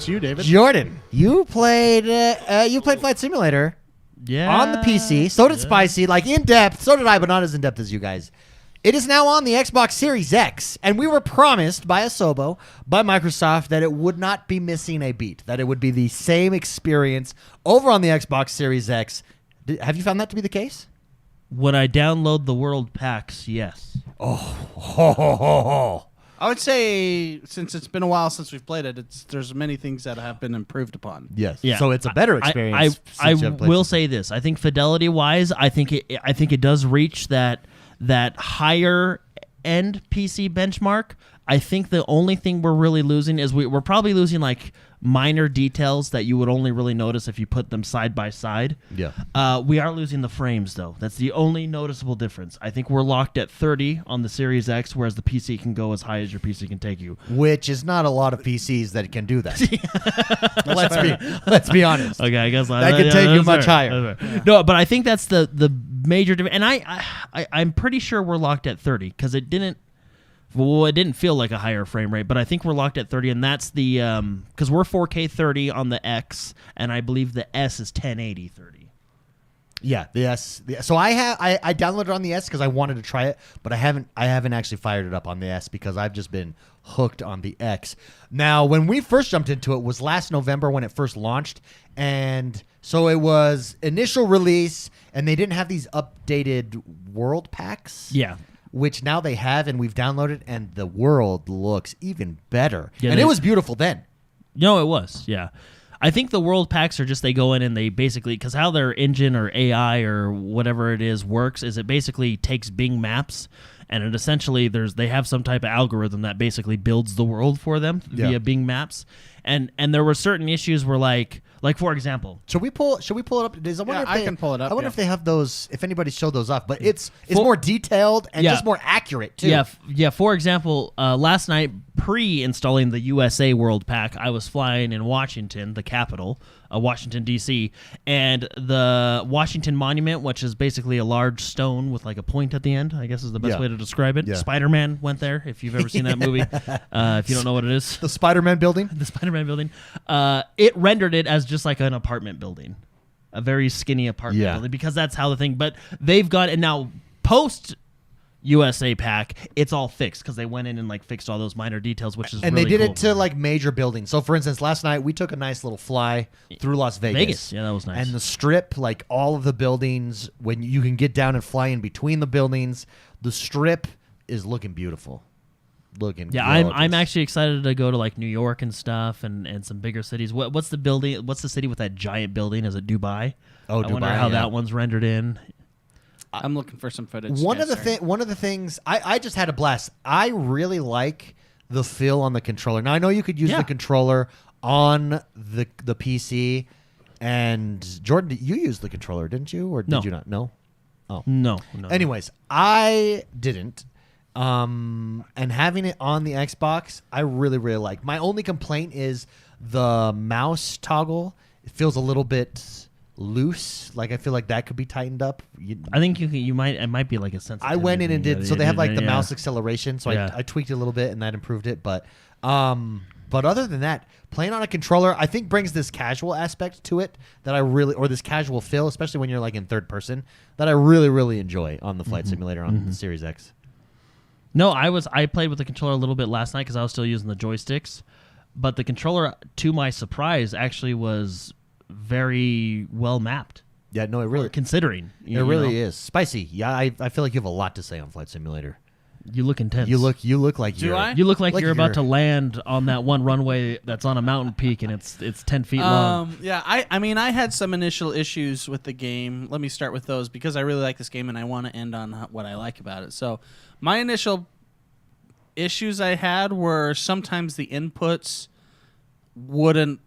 It's you, David. Jordan, you played Flight Simulator on the PC. So did Spicy, like in depth. So did I, but not as in depth as you guys. It is now on the Xbox Series X, and we were promised by Asobo, by Microsoft, that it would not be missing a beat, that it would be the same experience over on the Xbox Series X. Have you found that to be the case? When I download the world packs, yes. I would say, since it's been a while since we've played it, there's many things that have been improved upon. Yes. Yeah. So it's a better experience. I will say this. I think fidelity-wise, I think it does reach that higher end PC benchmark. I think the only thing we're really losing is we're probably losing like minor details that you would only really notice if you put them side by side. Yeah. We are losing the frames though. That's the only noticeable difference. I think we're locked at 30 on the Series X, whereas the PC can go as high as your PC can take you. Which is not a lot of PCs that can do that. let's be honest. Okay, I guess that could take you much higher. Yeah. No, but I think that's the major difference. And I'm pretty sure we're locked at 30 because it didn't feel like a higher frame rate, but I think we're locked at 30, and that's the because we're 4K 30 on the X, and I believe the S is 1080 30. Yeah, the S. So I downloaded it on the S because I wanted to try it, but I haven't actually fired it up on the S because I've just been hooked on the X. Now, when we first jumped into it was last November when it first launched, and so it was initial release, and they didn't have these updated world packs. Yeah. Which now they have, and we've downloaded, and the world looks even better. Yeah, and it was beautiful then. No, it was, yeah. I think the world packs are just they go in and they basically, because how their engine or AI or whatever it is works is it basically takes Bing Maps, and it essentially they have some type of algorithm that basically builds the world for them via Bing Maps. And there were certain issues where like for example, should we pull it up? I can pull it up. I wonder if they have those. If anybody showed those off, but it's more detailed and just more accurate too. Yeah. For example, last night pre-installing the USA World Pack, I was flying in Washington, the capital, Washington D.C., and the Washington Monument, which is basically a large stone with like a point at the end, I guess is the best way to describe it. Yeah. Spider-Man went there. If you've ever seen that movie, if you don't know what it is, the Spider-Man building. The Spider-Man building. It rendered it as just like an apartment building, a very skinny apartment building, because that's how the thing. But they've got it now post USA pack. It's all fixed because they went in and like fixed all those minor details, which is and really they did cool. it to like major buildings. So for instance, last night we took a nice little fly through Las Vegas. Yeah, that was nice. And the Strip, like all of the buildings, when you can get down and fly in between the buildings, the Strip is looking beautiful. I'm actually excited to go to like New York and stuff and some bigger cities. What's the building? What's the city with that giant building? Is it Dubai? Oh, I wonder how that one's rendered in. I'm looking for some footage. One of the things I just had a blast. I really like the feel on the controller. Now I know you could use the controller on the PC. And Jordan, you used the controller, didn't you, or did you not? No. Oh no. Anyways, I didn't. And having it on the Xbox, I really, really like. My only complaint is the mouse toggle. It feels a little bit loose. Like I feel like that could be tightened up. I think you might. It might be like a sensitivity. I went in and did. So they have like the mouse acceleration. So I tweaked it a little bit, and that improved it. But other than that, playing on a controller, I think brings this casual aspect to it that I really, or this casual feel, especially when you're like in third person, that I really, really enjoy on the Flight Simulator on the Series X. No, I played with the controller a little bit last night because I was still using the joysticks, but the controller, to my surprise, actually was very well mapped. Yeah, no, it really considering it really is spicy. Yeah, I feel like you have a lot to say on Flight Simulator. You look intense. You look like Do I? You look like you're about to land on that one runway that's on a mountain peak and it's 10 feet long. Yeah, I mean, I had some initial issues with the game. Let me start with those because I really like this game and I want to end on what I like about it. So, my initial issues I had were sometimes the inputs wouldn't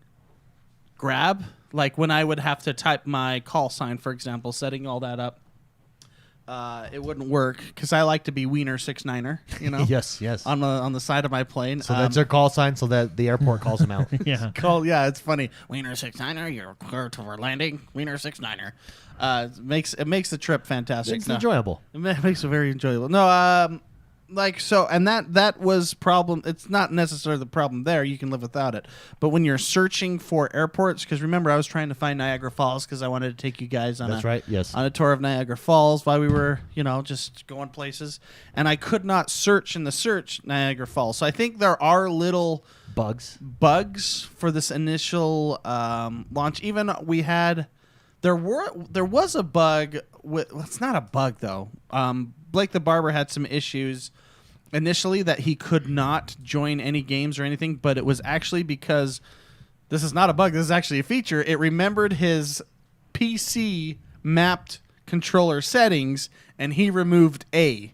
grab. Like when I would have to type my call sign, for example, setting all that up. It wouldn't work because I like to be Wiener 69er, you know. yes. On the side of my plane. So that's their call sign, so that the airport calls them out. Yeah. It's funny. Wiener 69er, you're clear to landing. Wiener 69er. It makes the trip fantastic. It's enjoyable. It makes it very enjoyable. No, like so, and that was problem. It's not necessarily the problem there. You can live without it. But when you're searching for airports, because remember, I was trying to find Niagara Falls because I wanted to take you guys on on a tour of Niagara Falls while we were, just going places, and I could not search in the search Niagara Falls. So I think there are little bugs for this initial launch. Even there was a bug with. Well, it's not a bug though. Blake the Barber had some issues initially that he could not join any games or anything, but it was actually because this is not a bug. This is actually a feature. It remembered his PC mapped controller settings, and he removed A.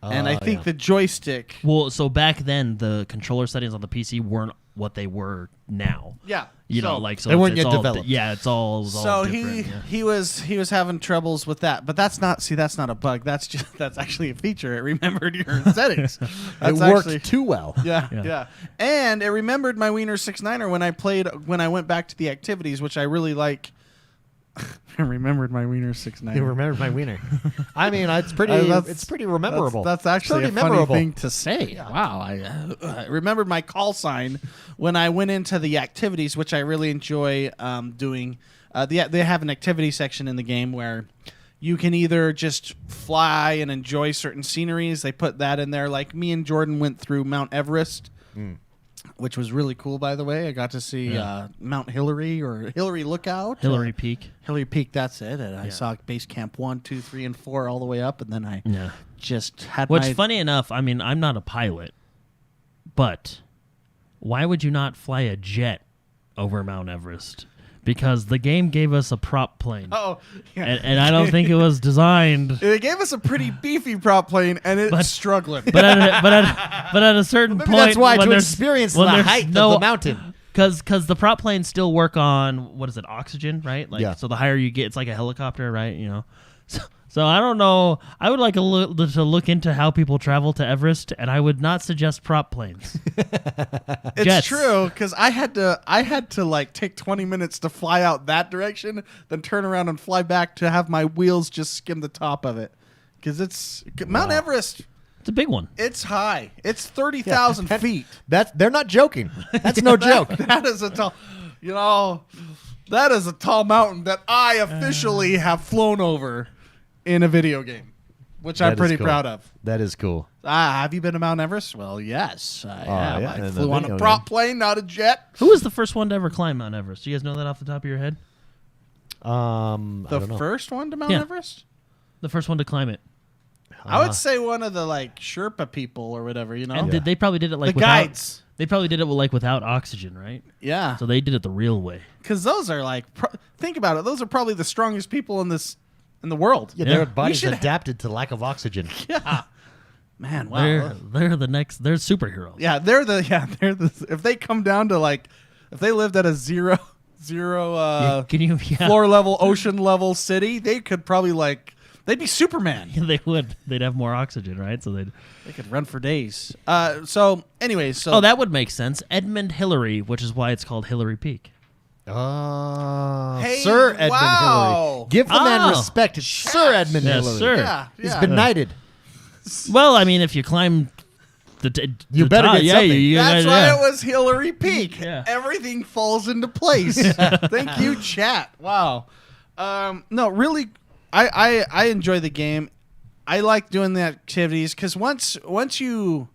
And I think the joystick. Well, so back then the controller settings on the PC weren't what they were now. Yeah. So they weren't it's yet all, developed. Yeah, it was all different. He was having troubles with that, but that's not a bug. That's actually a feature. It remembered your settings. It worked too well. Yeah. And it remembered my Wiener 6-9er when I went back to the activities, which I really like. I remembered my Wiener 6-9er. You remembered my wiener. I mean, it's pretty memorable. That's actually a funny memorable thing to say. Yeah. Wow. I remembered my call sign when I went into the activities, which I really enjoy doing. They have an activity section in the game where you can either just fly and enjoy certain sceneries. They put that in there. Like me and Jordan went through Mount Everest. Which was really cool, by the way. I got to see Mount Hillary or Hillary Lookout. Hillary Peak. Hillary Peak, that's it. And I saw Base Camp 1, 2, 3, and 4 all the way up, and then I just had funny enough, I mean, I'm not a pilot, but why would you not fly a jet over Mount Everest? Because the game gave us a prop plane. Oh, yeah. And I don't think it was designed. They gave us a pretty beefy prop plane, and it's struggling. But at a certain point, that's why when to experience the height of the mountain. Because the prop planes still work on oxygen, right? So the higher you get, it's like a helicopter, right? So I don't know. I would like to look into how people travel to Everest, and I would not suggest prop planes. It's Jets. true, because I had to like take 20 minutes to fly out that direction, then turn around and fly back to have my wheels just skim the top of it. Because it's Mount Everest. It's a big one. It's high. It's 30,000 feet. They're not joking. That's no joke. That is a tall. That is a tall mountain that I officially have flown over in a video game, which I'm pretty proud of. That is cool. Have you been to Mount Everest? Well, yes, I have. Yeah, I flew on a prop plane, not a jet. Who was the first one to ever climb Mount Everest? Do you guys know that off the top of your head? The first one to Mount Everest? The first one to climb it. I would say one of the Sherpa people or whatever, And they probably did it the guides. They probably did it without oxygen, right? Yeah. So they did it the real way. Because those are think about it. Those are probably the strongest people in the world. Yeah, their bodies adapted to lack of oxygen. Yeah. Man, wow. They're superheroes. Yeah, if they come down to if they lived at a zero floor level, ocean level city, they could probably they'd be Superman. Yeah, they would. They'd have more oxygen, right? So they could run for days. Anyways, that would make sense. Edmund Hillary, which is why it's called Hillary Peak. Hey, Sir Edmund wow. Hillary. Give the man respect. It's Sir Edmund Hillary. Sir. Yeah, He's been knighted. Well, I mean, if you climb you better top, get something. That's why it was Hillary Peak. Yeah. Everything falls into place. Thank you, chat. Wow. No, really, I enjoy the game. I like doing the activities because once you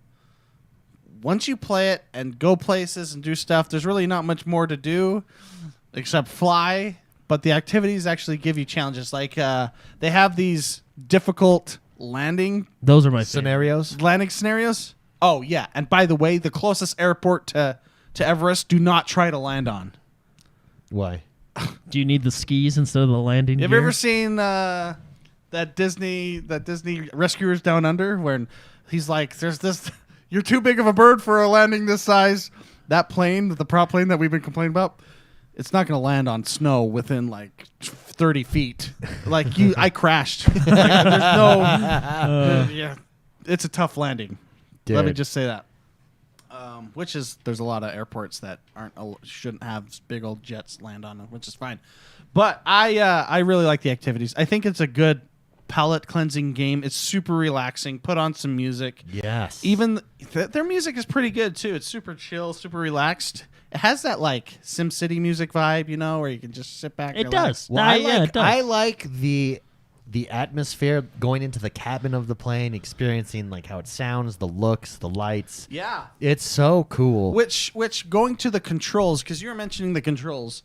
play it and go places and do stuff, there's really not much more to do except fly. But the activities actually give you challenges. Like they have these difficult landing. Those are my scenarios. Landing scenarios. Oh yeah, and by the way, the closest airport to Everest, do not try to land on. Why? Do you need the skis instead of the landing gear? Have you ever seen that Disney Rescuers Down Under, where he's like, "There's this, you're too big of a bird for a landing this size." That plane, the prop plane that we've been complaining about, it's not going to land on snow within 30 feet. I crashed. There's no, it's a tough landing. Dude. Let me just say that. There's a lot of airports that shouldn't have big old jets land on them, which is fine. But I really like the activities. I think it's a good palate cleansing game. It's super relaxing. Put on some music. Yes. Even their music is pretty good too. It's super chill, super relaxed. It has that like SimCity music vibe, you know, where you can just sit back. It and relax. does. Well, It does. I like the atmosphere going into the cabin of the plane, experiencing like how it sounds, the looks, the lights. Yeah. It's so cool. Which going to the controls, because you were mentioning the controls.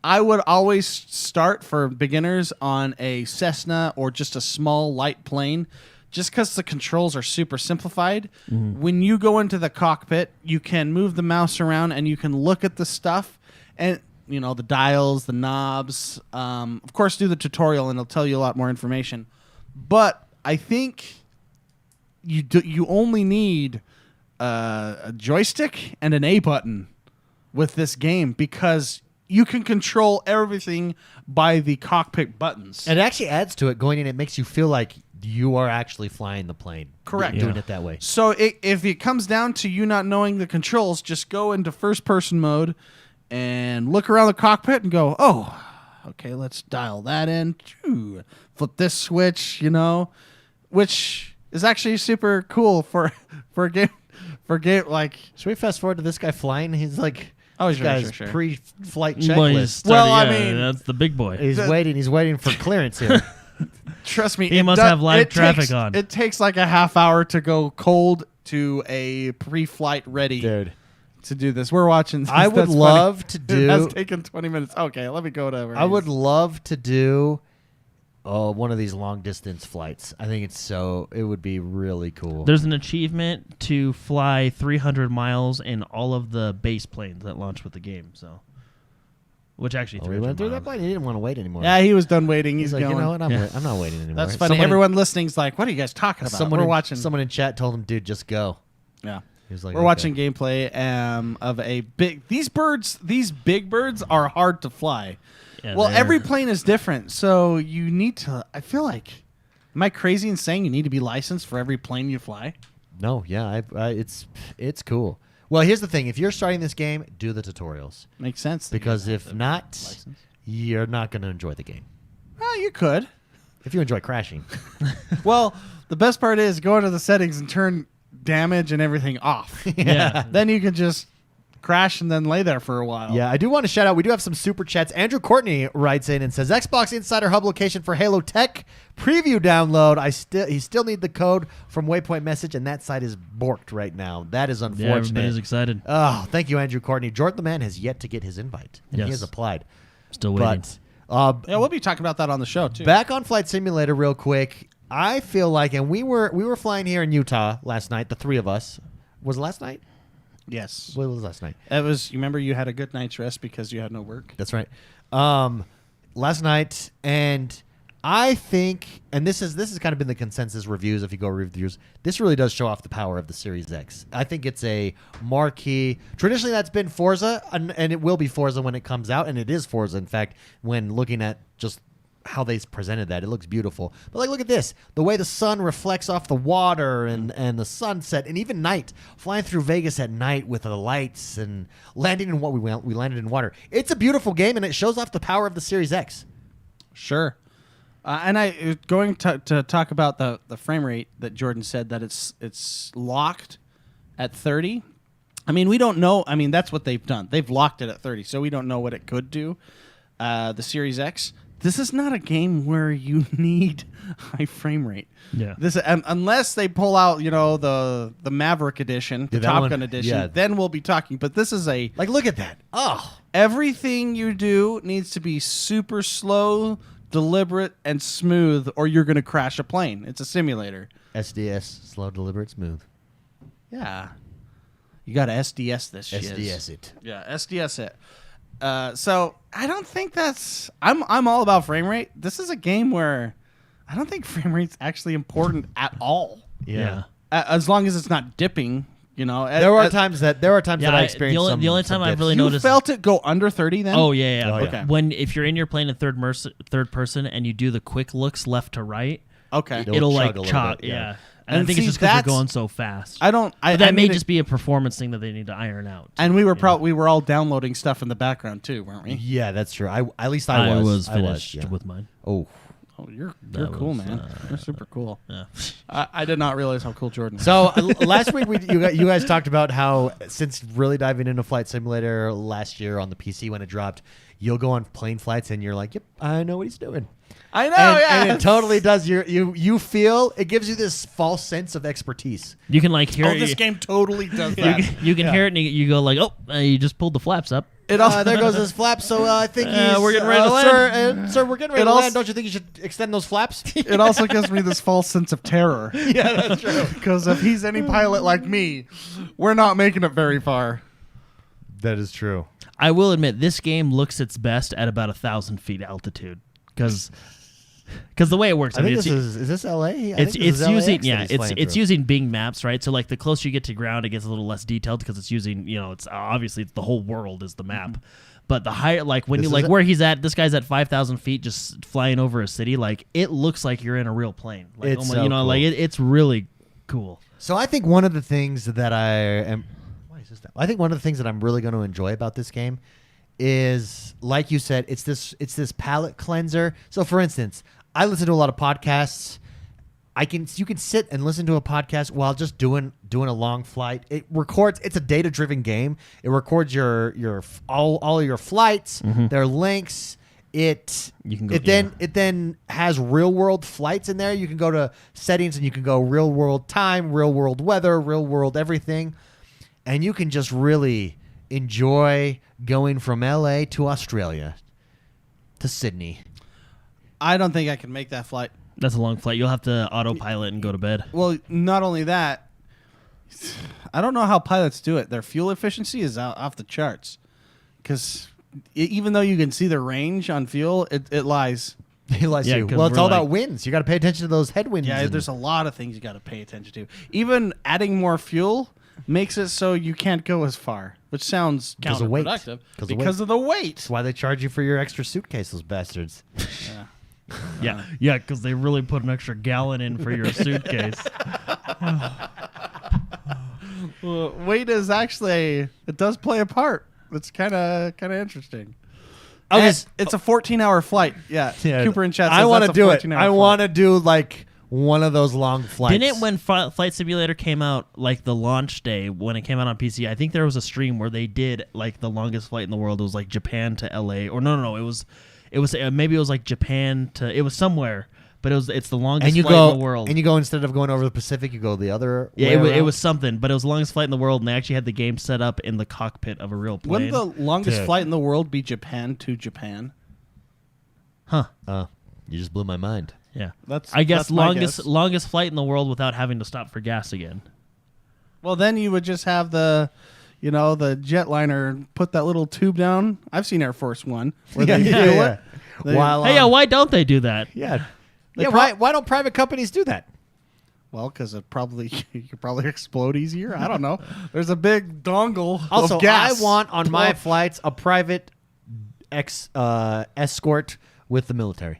I would always start for beginners on a Cessna or just a small light plane, just because the controls are super simplified. When you go into the cockpit, you can move the mouse around and you can look at the stuff and you know the dials, the knobs. Of course, do the tutorial and it'll tell you a lot more information. But I think you only need a joystick and an A button with this game because you can control everything by the cockpit buttons. And it actually adds to it going in. It makes you feel like you are actually flying the plane. Correct. Doing it that way. So if it comes down to you not knowing the controls, just go into first-person mode and look around the cockpit and go, oh, okay, let's dial that in. Flip this switch, you know, which is actually super cool for a game like. Should we fast forward to this guy flying? He's like, Oh, this sure, guy's sure. pre-flight Well, checklist. I mean, that's the big boy. He's waiting for clearance here. Trust me, He it must have live traffic on. It takes like a half hour to go cold to a pre-flight ready Dude. to do this. We're watching. This. I would That's funny. love to It has do. taken 20 minutes. Okay, let me go to. I would love to do one of these long distance flights. I think it would be really cool. There's an achievement to fly 300 miles in all of the base planes that launch with the game. So, which actually we 300 went through that miles. plane. He didn't want to wait anymore. Yeah, he was done waiting. He's He's like, going. you know what? Yeah. I'm not waiting anymore. That's funny. Everyone listening's like, "What are you guys talking about?" Someone We're in, watching. Someone in chat told him, "Dude, just go." Yeah. He was like, We're "Okay." watching gameplay of a big. These big birds are hard to fly. Yeah, Well, they're- every plane is different, so you need to. I feel like, am I crazy in saying you need to be licensed for every plane you fly? No, yeah, it's cool. Well, here's the thing: if you're starting this game, do the tutorials Makes sense. because if not, license. you're not going to enjoy the game. Well, you could. If you enjoy crashing, Well, the best part is go into the settings and turn damage and everything off. Yeah. Then you can just crash and then lay there for a while. yeah, I do want to shout out. We do have some super chats. Andrew Courtney writes in and says, "Xbox Insider Hub location for Halo Tech preview download. He still need the code from Waypoint Message, and that site is borked right now. That is Yeah, unfortunate." everybody's excited. Oh, thank you, Andrew Courtney. Jordan the man has yet to get his invite, and he Yes. has applied. Still waiting. But Yeah, we'll be talking about that on the show too. back on Flight Simulator real quick. I feel like, and we were flying here in Utah last night, the three of us. Was it last night? Yes. What was last night? It was. You remember you had a good night's rest because you had no work. That's right. Last night, and I think, and this has kind of been the consensus reviews. If you go reviews, this really does show off the power of the Series X. I think it's a marquee. Traditionally, that's been Forza, and it will be Forza when it comes out, and it is Forza. In fact, when looking at just how they presented that, it looks beautiful. But like, look at this: the way the sun reflects off the water, and the sunset, and even night. Flying through Vegas at night with the lights and landing in what we landed in water. It's a beautiful game, and it shows off the power of the Series X. Sure. And I going to talk about the frame rate that Jordan said that it's locked at 30. I mean, we don't know. I mean, that's what they've done. They've locked it at 30, so we don't know what it could do. The Series X. This is not a game where you need high frame rate. Yeah. This unless they pull out, the Maverick edition, the Yeah, that Top one- Gun edition, yeah. then we'll be talking. But this is Like, look at that! Oh, everything you do needs to be super slow, deliberate, and smooth, or you're going to crash a plane. It's a simulator. SDS, slow, deliberate, smooth. Yeah. You got to SDS this shit. SDS it. Yeah, SDS it. So I don't think that's. I'm all about frame rate. This is a game where I don't think frame rate's actually important at all. Yeah. As long as it's not dipping, There are times that I experienced the only time I've really You noticed. felt it go under 30 then? Oh yeah. Oh, yeah. Okay. If you're in your plane in third person and you do the quick looks left to right, Okay. It'll it'll chug like a little chop. bit, yeah. Yeah. And I And think see, it's just because that's- you're going so fast. I don't. But that may mean, just be a performance thing that they need to iron out. And we were we were all downloading stuff in the background too, weren't we? Yeah, that's true. I was finished yeah. with mine. Oh, Oh, you're That cool, was, man. You're super cool. Yeah. I did not realize how cool Jordan was. So last week you guys talked about how since really diving into Flight Simulator last year on the PC when it dropped, you'll go on plane flights and you're like, yep, I know what he's doing. I know, And it totally does. You feel it gives you this false sense of expertise. You can like hear Oh, it. this game totally does that. You can hear it, and you go like, "Oh, you just pulled the flaps up." It also, There goes his flaps. So I think we're getting ready to land. Sir, we're getting ready It to also- land. Don't you think you should extend those flaps? it also gives me this false sense of terror. Yeah, that's true. Because if he's any pilot like me, we're not making it very far. That is true. I will admit, this game looks its best at about 1,000 feet altitude, because the way it works, I think it's, is this LA? it's using it's using Bing Maps, right? So like the closer you get to ground, it gets a little less detailed because it's using it's obviously the whole world is the map. But the higher, like when This you is like it? where he's at, this guy's at 5,000 feet, just flying over a city. Like it looks like you're in a real plane. Like, It's almost, so cool. like it's really cool. So I think one of the things that I am. Why is this? I think one of the things that I'm really going to enjoy about this game is, like you said, it's this palate cleanser. So for instance, I listen to a lot of podcasts. You can sit and listen to a podcast while just doing a long flight. It records. It's a data driven game. It records all of your flights, their lengths. You can go, it then has real world flights in there. You can go to settings and you can go real world time, real world weather, real world everything, and you can just really enjoy going from LA to Australia to Sydney. I don't think I can make that flight. That's a long flight. You'll have to autopilot and go to bed. Well, not only that, I don't know how pilots do it. Their fuel efficiency is off the charts. Because even though you can see the range on fuel, it lies. He lies Yeah, to you. 'cause Well, it's we're all like- about winds. You got to pay attention to those headwinds. Yeah, there's a lot of things you got to pay attention to. Even adding more fuel makes it so you can't go as far, which sounds Because of weight. counterproductive. 'Cause of Because of the weight. That's why they charge you for your extra suitcase, those bastards. Yeah. Yeah, because they really put an extra gallon in for your suitcase. Well, weight is actually it does play a part. It's kind of interesting. Okay. And it's a 14-hour flight. Yeah. Cooper in chat says I want to that's a do it. 14-hour I flight. want to do like one of those long flights. Didn't it when Flight Simulator came out, like the launch day when it came out on PC? I think there was a stream where they did like the longest flight in the world. It was like Japan to LA, or no, it was maybe it was like Japan to it was somewhere, but it's the longest and you flight go in the world. and you go instead of going over the Pacific, you go the other. Yeah, way it around? was something, but it was the longest flight in the world, and they actually had the game set up in the cockpit of a real plane. Wouldn't the longest Dude. flight in the world be Japan to Japan? Huh? You just blew my mind. Yeah, That's I guess that's my longest guess. longest flight in the world without having to stop for gas again. Well, then you would just have the jetliner put that little tube down. I've seen Air Force One where they fuel it. They- While, Hey, yeah, why don't they do that? yeah. They Yeah, prob- why don't private companies do that? Well, because it probably you could probably explode easier. I don't know. There's a big dongle Also, of gas. I want on my flights a private escort with the military.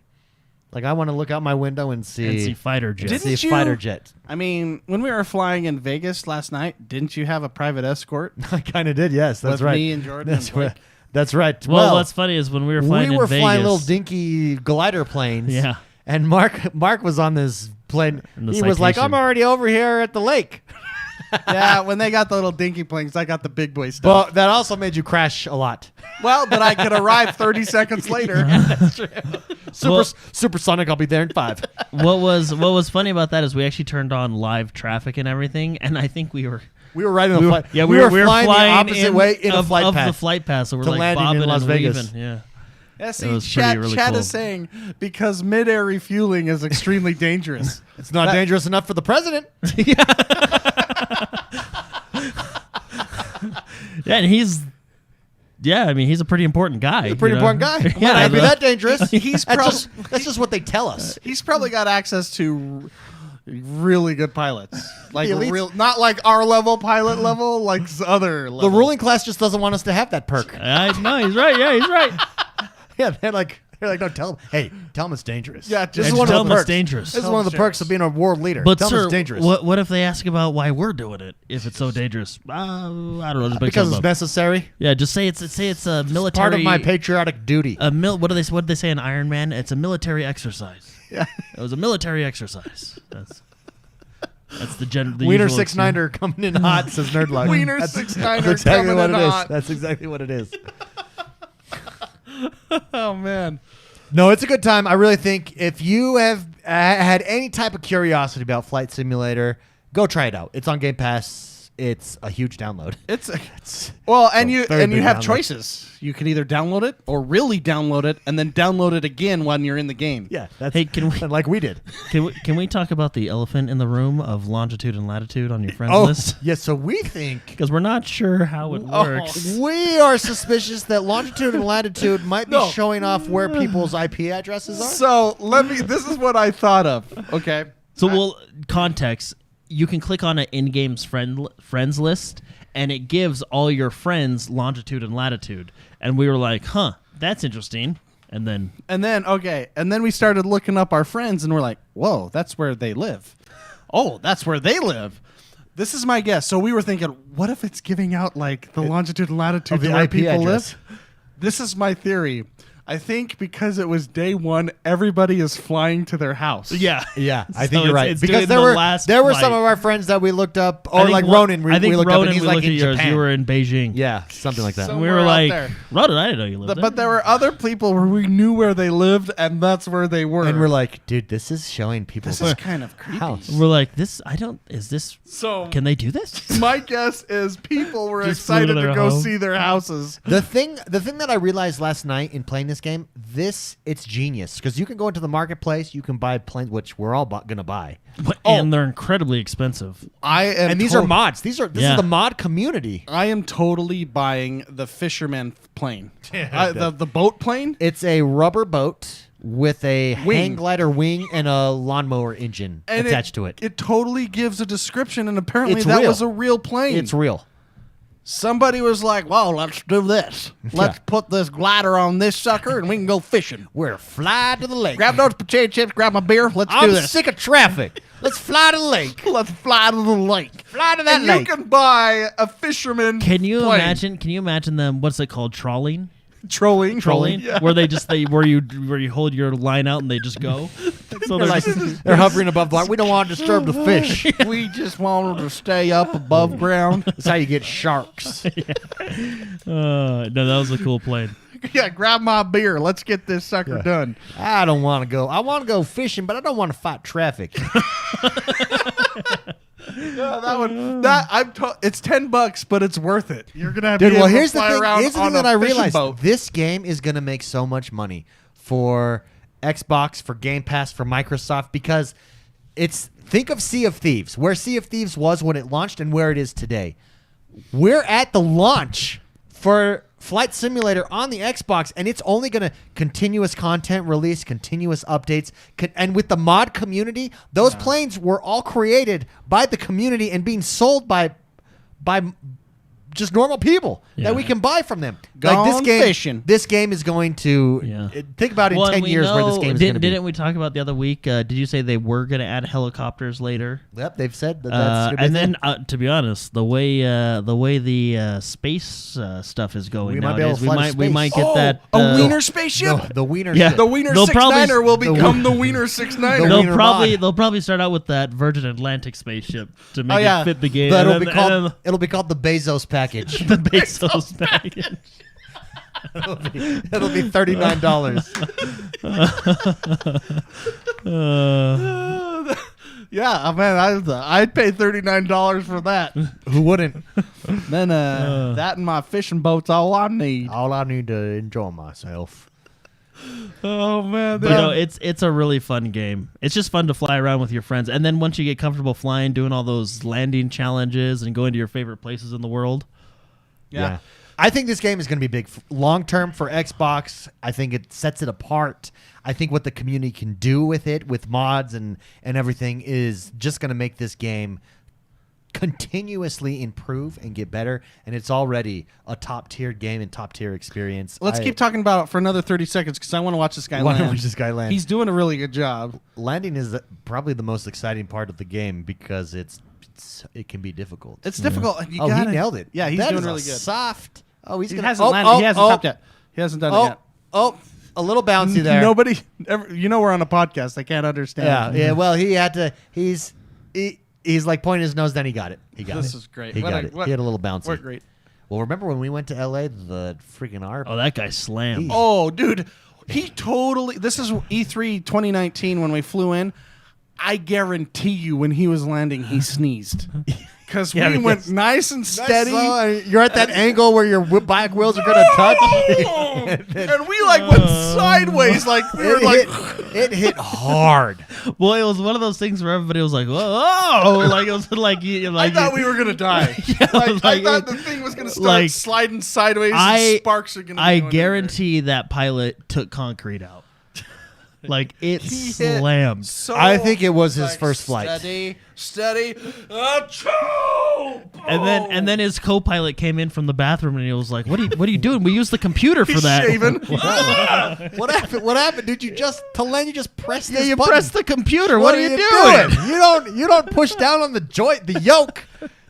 Like I want to look out my window and And see see fighter jets. Didn't see you- fighter jet. I mean, when we were flying in Vegas last night, didn't you have a private escort? I kind of did. Yes, that's With right. me and Jordan That's and Blake? right. That's right. Well, what's funny is when we were flying we in were Vegas, flying little dinky glider planes. Yeah. And Mark was on this plane. In the He was like, Citation. "I'm already over here at the lake." Yeah, when they got the little dinky planes, I got the big boy stuff. Well, that also made you crash a lot. Well, but I could arrive 30 seconds later. Well- Supersonic. I'll be there in 5. what was funny about that is we actually turned on live traffic and everything, and I think we were We were right in the flight. yeah we were flying the opposite in, way in of, a flight of path. the flight path, so we're to like landing in bobbing Las and Vegas. weaving. Yeah. Yeah, It see, was chat, really chat cool. is saying because mid-air refueling is extremely dangerous. It's not dangerous enough for the president. Yeah, and he's a pretty important guy. He's a pretty important guy. It might Yeah, not be the- that dangerous. He's that's just what they tell us. He's probably got access to really good pilots, like The elites? real, not like our level pilot level, like other. The ruling class just doesn't want us to have that perk. No, he's right. Yeah, he's right. Yeah, they're like, They're like, no, tell them it's dangerous. Yeah, this just is one tell of the them it's perks. dangerous. This is one of the perks of being a world leader. But tell them sir, it's dangerous. what if they ask about why we're doing it if it's so dangerous? I don't know. Just make Because something it's up. necessary. Yeah, just say it's a military. Part of my patriotic duty. What did they say in Iron Man? It's a military exercise. Yeah. It was a military exercise. That's the Wiener usual 6-9er coming in hot, says Nerdluck. Wiener That's 6-9er exactly coming what in it is. hot. That's exactly what it is. Oh man. No, it's a good time. I really think if you have had any type of curiosity about Flight Simulator, go try it out. It's on Game Pass. It's a huge download. Well, and a you very big have download. choices. You can either download it or really download it and then download it again when you're in the game. Yeah, that's Hey, can we- like we did. Can we talk about the elephant in the room of longitude and latitude on your friends Oh, list? yeah. So we think Because we're not sure how it works. we are suspicious that longitude and latitude might be showing off where people's IP addresses are. So this is what I thought of. Okay. So, context. You can click on an in-game's friends list, and it gives all your friends longitude and latitude. And we were like, huh, that's interesting. And then we started looking up our friends and we're like, whoa, that's where they live. Oh, that's where they live. This is my guess. So we were thinking, what if it's giving out like the longitude and latitude Of the to where IP people address. live? This is my theory. I think because it was day one, everybody is flying to their house. yeah, Yeah, I So think you're right. it's Because doing there the were last some flight. of our friends that we looked up, I or think like one- Ronan. I think we looked Ronan, up, and he's we like looked in at yours. Japan. You were in Beijing. Yeah, something like that. So- And we were Somewhere out like, there. Ronan, I didn't know you lived there. But there were other people where we knew where they lived, and that's where they were. And we're like, dude, this is showing people's this is kind of creepy. house. We're like, So can they do this? my guess is people were Just flew excited to to their go home. see their houses. The thing that I realized last night in playing this game, it's genius because you can go into the marketplace, you can buy planes, which we're all gonna buy, And they're incredibly expensive. and these are mods. This Yeah. is the mod community. I am totally buying the fisherman plane. The boat plane. It's a rubber boat with a Wing. hang glider wing and a lawnmower engine And attached to it. It totally gives a description, and apparently It's that real. was a real plane. It's real. Somebody was like, well, let's do this. Let's put this glider on this sucker, and we can go fishing. We're fly to the lake. Grab those potato chips, grab my beer. Let's do I'm this. sick of traffic. Let's fly to the lake. Let's fly to the lake. Fly to that And lake. you can buy a fisherman Can you plane. imagine? Can you imagine them? What's it called? Trolling. Trolling. Yeah. Where where you hold your line out and they just go. So They're, like, they're hovering above the line. We don't want to disturb the fish. We just want them to stay up above ground. That's how you get sharks. no, that was a cool plane. Yeah, grab my beer. Let's get this sucker done. I don't want to go. I want to go fishing, but I don't want to fight traffic. Yeah, that one. It's $10, but it's worth it. You're gonna have Dude, to well, be able here's to the fly thing. around Here's the on thing that a I fishing realized. boat. This game is going to make so much money for Xbox, for Game Pass, for Microsoft, because think of Sea of Thieves, where Sea of Thieves was when it launched and where it is today. We're at the launch for Flight Simulator on the Xbox, and it's only going to continuous content release, continuous updates, and with the mod community, those planes were all created by the community and being sold by just normal people that we can buy from them. Gone fishing. This game is going to think about in 10 years where this game is going to be. Didn't we talk about the other week? Did you say they were going to add helicopters later? Yep, they've said that's And then, to be honest, the way the space stuff is going We might be able nowadays, to fly to we space. might get that a wiener spaceship. no, the wiener. Yeah. ship. The wiener They'll 6-9er will the become the wiener 6-9er. The wiener mod. they'll probably start out with that Virgin Atlantic spaceship to make yeah. it fit the game. That'll and be then- called. and It'll be called the Bezos package. then the Bezos package. It'll be $39. Yeah, man, I'd pay $39 for that. Who wouldn't? Then that and my fishing boat's all I need. All I need to enjoy myself. Oh man, But no, it's a really fun game. It's just fun to fly around with your friends, and then once you get comfortable flying, doing all those landing challenges and going to your favorite places in the world. Yeah. I think this game is going to be big long term for Xbox. I think it sets it apart. I think what the community can do with it, with mods and everything, is just going to make this game continuously improve and get better, and it's already a top-tier game and top-tier experience. Let's keep talking about it for another 30 seconds because I want to watch this guy Why don't land. we watch this guy land? He's doing a really good job. Landing is probably the most exciting part of the game because it can be difficult. It's difficult. You he gotta, nailed it. Yeah, he's That doing is a really good. soft. Oh, He hasn't landed. He hasn't topped yet. He hasn't done it yet. A little bouncy there. Nobody, we're on a podcast. I can't understand. Yeah. Well, he had to. He's like pointing his nose. Then he got it. This is great. He got it. He had a little bouncy. We're great. Well, remember when we went to LA? The freaking ARP. Oh, that guy slammed. Oh, dude, he totally. This is E3 2019 when we flew in. I guarantee you, when he was landing, he sneezed. Because we went nice and steady. You're at that angle where your back wheels are going to touch. And we went sideways. Like, we were like. It hit hard. Well, it was one of those things where everybody was like, "Whoa!" Like it was like I thought we were gonna die. I thought the thing was gonna start sliding sideways. And sparks are gonna. I guarantee that pilot took concrete out. Like it slammed. So I think it was his first flight. Steady. And then his co-pilot came in from the bathroom and he was like, "What are you doing? We used the computer for that." Shaving. What happened? What happened? Did you just press this You button? press the computer. What are you doing? You don't push down on the yoke.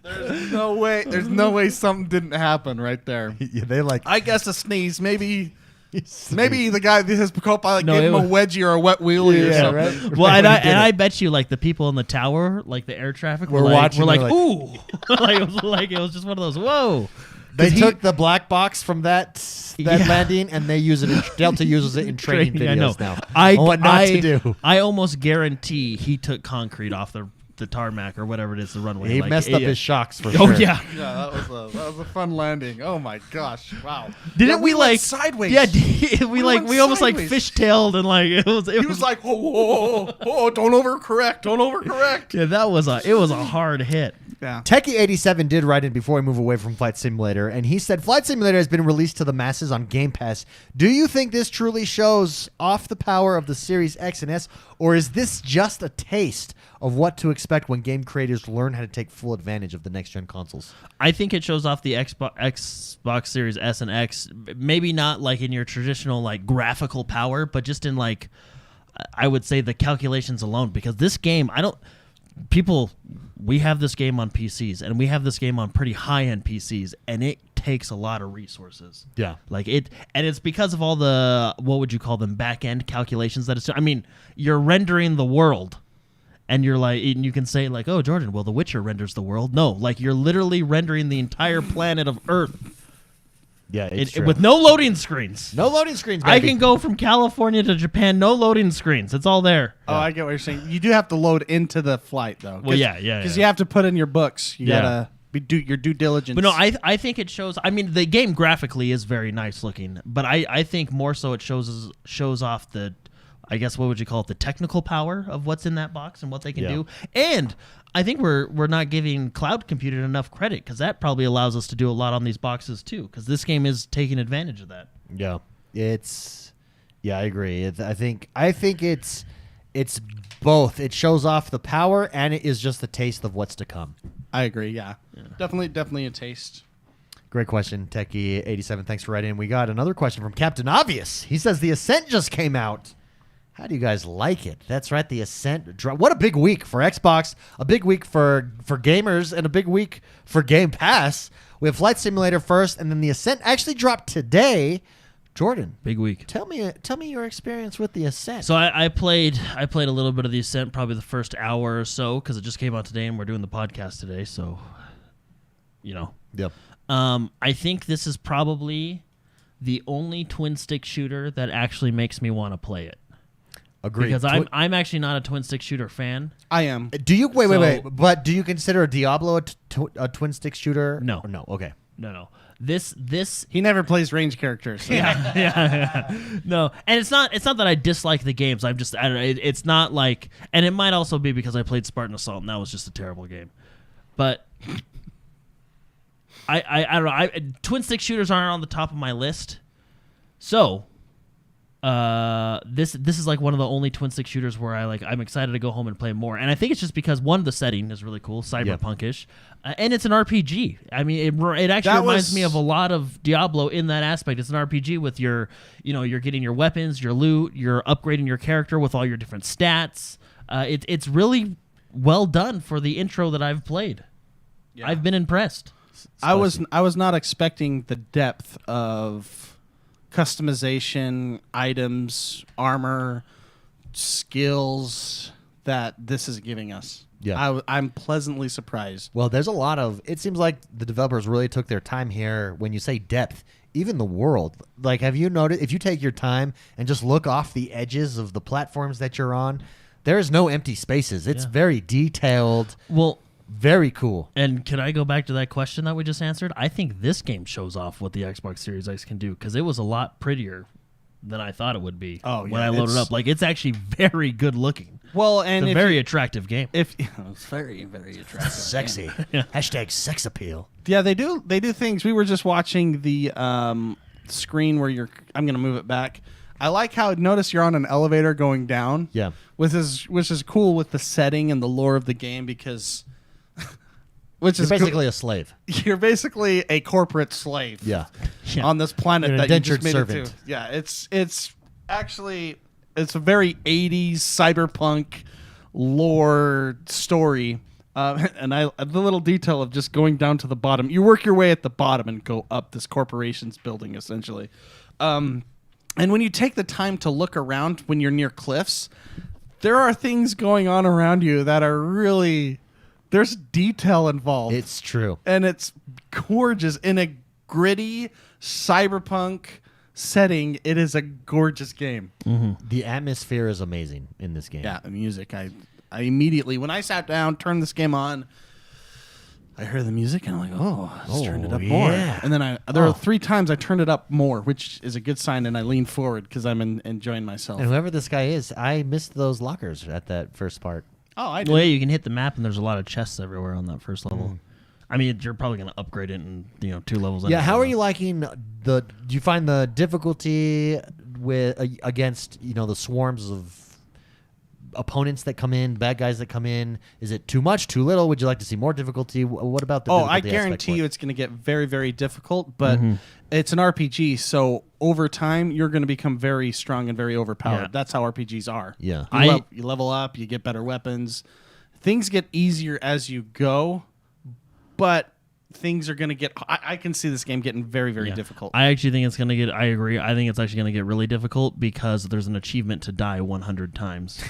There's no way. There's no way something didn't happen right there. Yeah, I guess a sneeze. Maybe the guy, his co-pilot, gave him a wedgie or a wet wheelie or something. Right? Well, I bet you like the people in the tower, like the air traffic, were watching. We're like, like, ooh, it was just one of those. Whoa. They took the black box from that landing and they use it. Delta uses it in training videos now. What not to do. I almost guarantee he took concrete off the tarmac or whatever it is, the runway. He messed up his shocks for sure. Oh yeah. Yeah, that was a fun landing. Oh my gosh! Wow. Didn't we went sideways? Yeah, we went almost sideways. fishtailed and He was like, oh, don't overcorrect. Yeah, it was a hard hit. Yeah. Techie87 did write in before we move away from Flight Simulator, and he said Flight Simulator has been released to the masses on Game Pass. Do you think this truly shows off the power of the Series X and S, or is this just a taste of what to expect when game creators learn how to take full advantage of the next-gen consoles? I think it shows off the Xbox Series S and X, maybe not like in your traditional like graphical power, but just in like, I would say the calculations alone, because this game, we have this game on PCs and we have this game on pretty high-end PCs, and it takes a lot of resources. Yeah. And it's because of all the, what would you call them, back-end calculations that you're rendering the world. And you're like, and you can say like, "Oh, Jordan, well, The Witcher renders the world." No, like you're literally rendering the entire planet of Earth. Yeah, it's true. With no loading screens. No loading screens, baby. I can go from California to Japan, no loading screens. It's all there. Oh, I get what you're saying. You do have to load into the flight though. Well, yeah. Because you have to put in your books. You gotta do your due diligence. But no, I think it shows. I mean, the game graphically is very nice looking, but I think more so it shows off the, I guess, what would you call it, the technical power of what's in that box and what they can do. And I think we're not giving cloud computing enough credit, because that probably allows us to do a lot on these boxes too, because this game is taking advantage of that. Yeah, I agree. I think it's both. It shows off the power, and it is just a taste of what's to come. I agree. Yeah. Definitely a taste. Great question, Techie87. Thanks for writing in. We got another question from Captain Obvious. He says the Ascent just came out. How do you guys like it? That's right, the Ascent. What a big week for Xbox, a big week for gamers, and a big week for Game Pass. We have Flight Simulator first, and then the Ascent actually dropped today. Jordan, Big week. tell me your experience with the Ascent. So I played a little bit of the Ascent, probably the first hour or so, because it just came out today and we're doing the podcast today. So, Yep. I think this is probably the only twin stick shooter that actually makes me want to play it. Agreed. Because I'm actually not a twin stick shooter fan. I am. Do you wait? But do you consider Diablo a twin stick shooter? No. Or no. Okay. No. This He never plays range characters. So. yeah. No, and it's not that I dislike the games. I don't know. It's not like, and it might also be because I played Spartan Assault and that was just a terrible game. But I don't know. Twin stick shooters aren't on the top of my list. So this is like one of the only twin stick shooters where I'm excited to go home and play more. And I think it's just because one, the setting is really cool, cyberpunkish, and it's an RPG. I mean, it actually reminds me of a lot of Diablo in that aspect. It's an RPG with you're getting your weapons, your loot, you're upgrading your character with all your different stats. It's really well done for the intro that I've played. Yeah. I've been impressed. I was not expecting the depth of customization, items, armor, skills that this is giving us. Yeah. I'm pleasantly surprised. Well, there's a lot of... It seems like the developers really took their time here. When you say depth, even the world. Like, have you noticed... If you take your time and just look off the edges of the platforms that you're on, there is no empty spaces. It's very detailed. Well... Very cool. And can I go back to that question that we just answered? I think this game shows off what the Xbox Series X can do because it was a lot prettier than I thought it would be when I loaded up. Like, it's actually very good looking. Well, and it's a very attractive game. It's very, very attractive. Sexy. Hashtag sex appeal. Yeah, they do things. We were just watching the screen where I'm going to move it back. I like how, notice you're on an elevator going down. Yeah. Which is cool with the setting and the lore of the game because... You're basically a slave. You're basically a corporate slave. Yeah. On this planet You're an that you just indentured made servant. it to. Yeah, it's actually a very 80s cyberpunk lore story. And the little detail of just going down to the bottom. You work your way at the bottom and go up this corporation's building, essentially. And when you take the time to look around when you're near cliffs, there are things going on around you that are really... There's detail involved. It's true. And it's gorgeous. In a gritty cyberpunk setting, it is a gorgeous game. Mm-hmm. The atmosphere is amazing in this game. Yeah, the music. I immediately, when I sat down, turned this game on, I heard the music and I'm like, let's turn it up more. And then there were 3 times I turned it up more, which is a good sign, and I leaned forward because I'm enjoying myself. And whoever this guy is, I missed those lockers at that first part. Oh, I did. Well, yeah, you can hit the map, and there's a lot of chests everywhere on that first level. I mean, you're probably going to upgrade it in 2 levels. Yeah, how are you liking do you find the difficulty with against the swarms of opponents that come in, bad guys that come in? Is it too much, too little? Would you like to see more difficulty? What about the difficulty I aspect guarantee for you it? it's going to get very, very difficult, but it's an RPG, so over time you're going to become very strong and very overpowered. Yeah. That's how RPGs are. Yeah. You level up, you get better weapons. Things get easier as you go, but things are going to get... I can see this game getting very, very difficult. I actually think it's going to get... I agree. I think it's actually going to get really difficult because there's an achievement to die 100 times.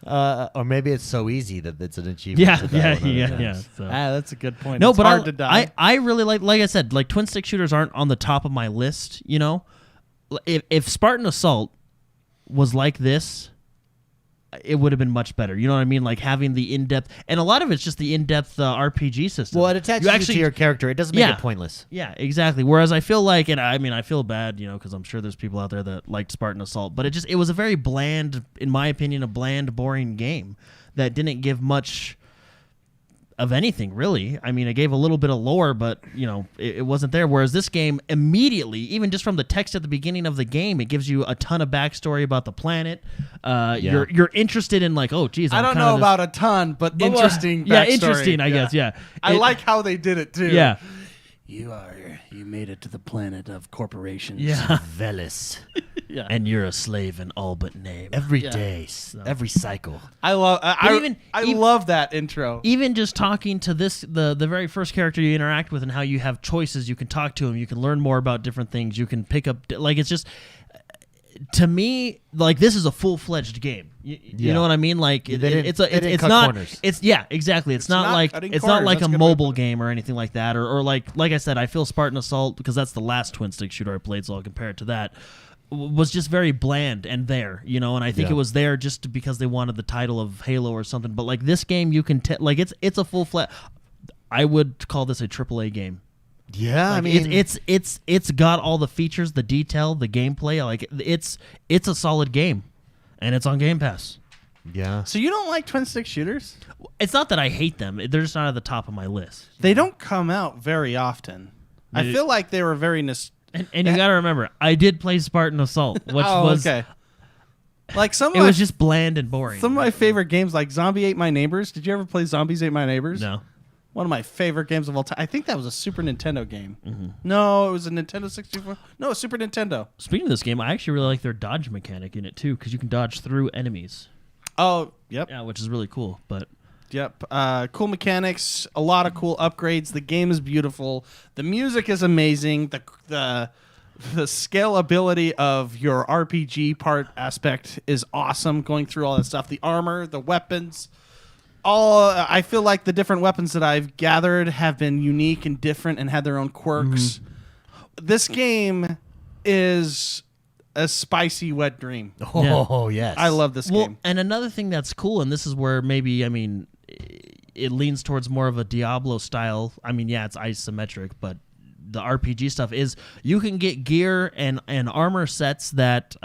Or maybe it's so easy that it's an achievement. Yeah. So. That's a good point. No, it's but hard to die. I really like I said, like twin stick shooters aren't on the top of my list. If Spartan Assault was like this, it would have been much better. You know what I mean? Like having the in-depth, and a lot of it's just the in-depth RPG system. Well, it attaches you to your character. It doesn't make it pointless. Yeah, exactly. Whereas I feel like, and I feel bad, because I'm sure there's people out there that liked Spartan Assault, but it was a very bland, in my opinion, a bland, boring game that didn't give much of anything, really. I mean, it gave a little bit of lore, but, it wasn't there. Whereas this game, immediately, even just from the text at the beginning of the game, it gives you a ton of backstory about the planet. You're interested in, like, oh, geez. I don't know about a ton, but interesting backstory. Yeah, interesting, I guess, yeah. I like how they did it, too. Yeah. You made it to the planet of corporations. Yeah. Velis. Yeah. And you're a slave in all but name. Every day, every cycle. I love love that intro. Even just talking to the very first character you interact with and how you have choices, you can talk to him, you can learn more about different things, you can pick up, like, it's just, to me, like, this is a full-fledged game. You know what I mean? Like, it's not corners. Exactly. It's not like a mobile game or anything like that, or like I said, I feel Spartan Assault, because that's the last twin stick shooter I played, so I'll compare it to that, was just very bland and there, and I think it was there just because they wanted the title of Halo or something. But like this game, you can it's a full flat. I would call this a AAA game. Yeah, like, I mean, it's got all the features, the detail, the gameplay. Like it's a solid game, and it's on Game Pass. Yeah. So you don't like twin stick shooters? It's not that I hate them; they're just not at the top of my list. They don't come out very often. I feel like they were very And you got to remember, I did play Spartan Assault, which was okay. Like it was just bland and boring. some of my favorite games, like Zombie Ate My Neighbors. Did you ever play Zombies Ate My Neighbors? No. One of my favorite games of all time. I think that was a Super Nintendo game. Mm-hmm. No, it was a Nintendo 64. No, Super Nintendo. Speaking of this game, I actually really like their dodge mechanic in it too, because you can dodge through enemies. Oh, yep. Yeah, which is really cool. But Yep. Cool mechanics, a lot of cool upgrades. The game is beautiful. The music is amazing. The scalability of your RPG part aspect is awesome. Going through all that stuff, the armor, the weapons, I feel like the different weapons that I've gathered have been unique and different and had their own quirks. This game is a spicy wet dream. Oh, yes. I love this game. And another thing that's cool, and this is where maybe, I mean, it leans towards more of a Diablo style. I mean, yeah, it's isometric, but the RPG stuff is you can get gear and armor sets that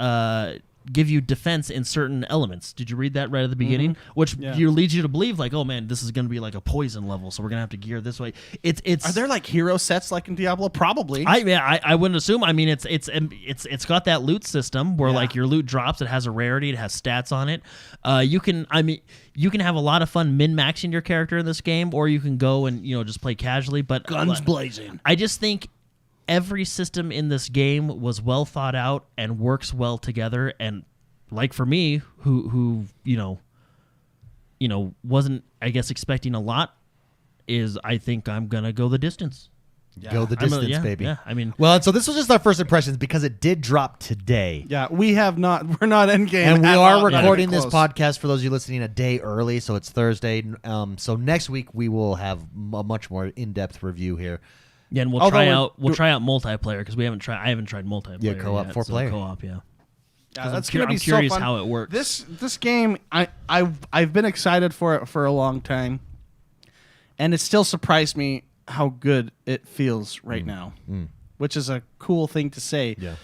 give you defense in certain elements. Did you read that right at the beginning? Which leads you to believe, like, oh man, this is going to be like a poison level, so we're going to have to gear this way. It's Are there like hero sets like in Diablo? Probably. I wouldn't assume. I mean, it's got that loot system where like your loot drops. It has a rarity. It has stats on it. You can have a lot of fun min-maxing your character in this game, or you can go and just play casually. But Guns blazing. I just think every system in this game was well thought out and works well together. And like for me, who wasn't, I guess, expecting a lot, is I think I'm gonna go the distance. Go the distance, baby. Yeah, I mean, well, so this was just our first impressions because it did drop today. Yeah, we're not endgame. And we at are all. recording Not this even close. podcast for those of you listening a day early, so it's Thursday. So next week we will have a much more in-depth review here. yeah, and we'll try out multiplayer because I haven't tried multiplayer. Yeah, co-op, yet, 4-player. Co-op, yeah. Yeah, that's I'm gonna be curious so fun. how it works. This game, I've been excited for it for a long time, and it still surprised me how good it feels right now, which is a cool thing to say. Yeah.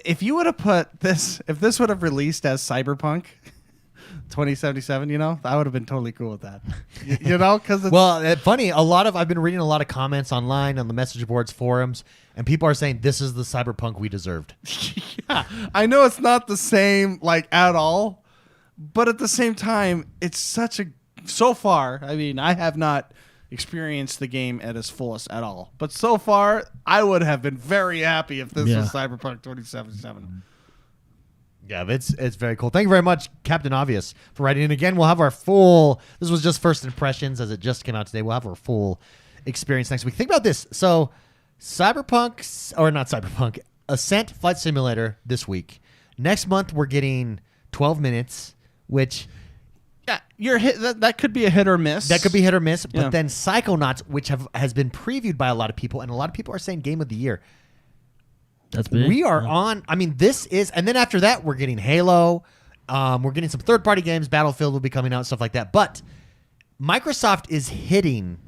If you would have put this, if this would have released as Cyberpunk 2077, I would have been totally cool with that. Because Well, funny, I've been reading a lot of comments online on the message boards, forums, and people are saying this is the Cyberpunk we deserved. yeah, I know it's not the same at all, but at the same time, it's so far. I mean, I have not experienced the game at its fullest at all, but so far, I would have been very happy if this was Cyberpunk 2077. Yeah, it's very cool. Thank you very much, Captain Obvious, for writing in. Again, we'll have our full... This was just first impressions as it just came out today. We'll have our full experience next week. Think about this. So, Ascent Flight Simulator this week. Next month, we're getting 12 minutes, which... Yeah, that could be a hit or miss. That could be hit or miss. But Yeah. then Psychonauts, which has been previewed by a lot of people, and a lot of people are saying Game of the Year. That's big. We are on. I mean, this is, and then after that, we're getting Halo. We're getting some third-party games. Battlefield will be coming out, stuff like that. But Microsoft is hitting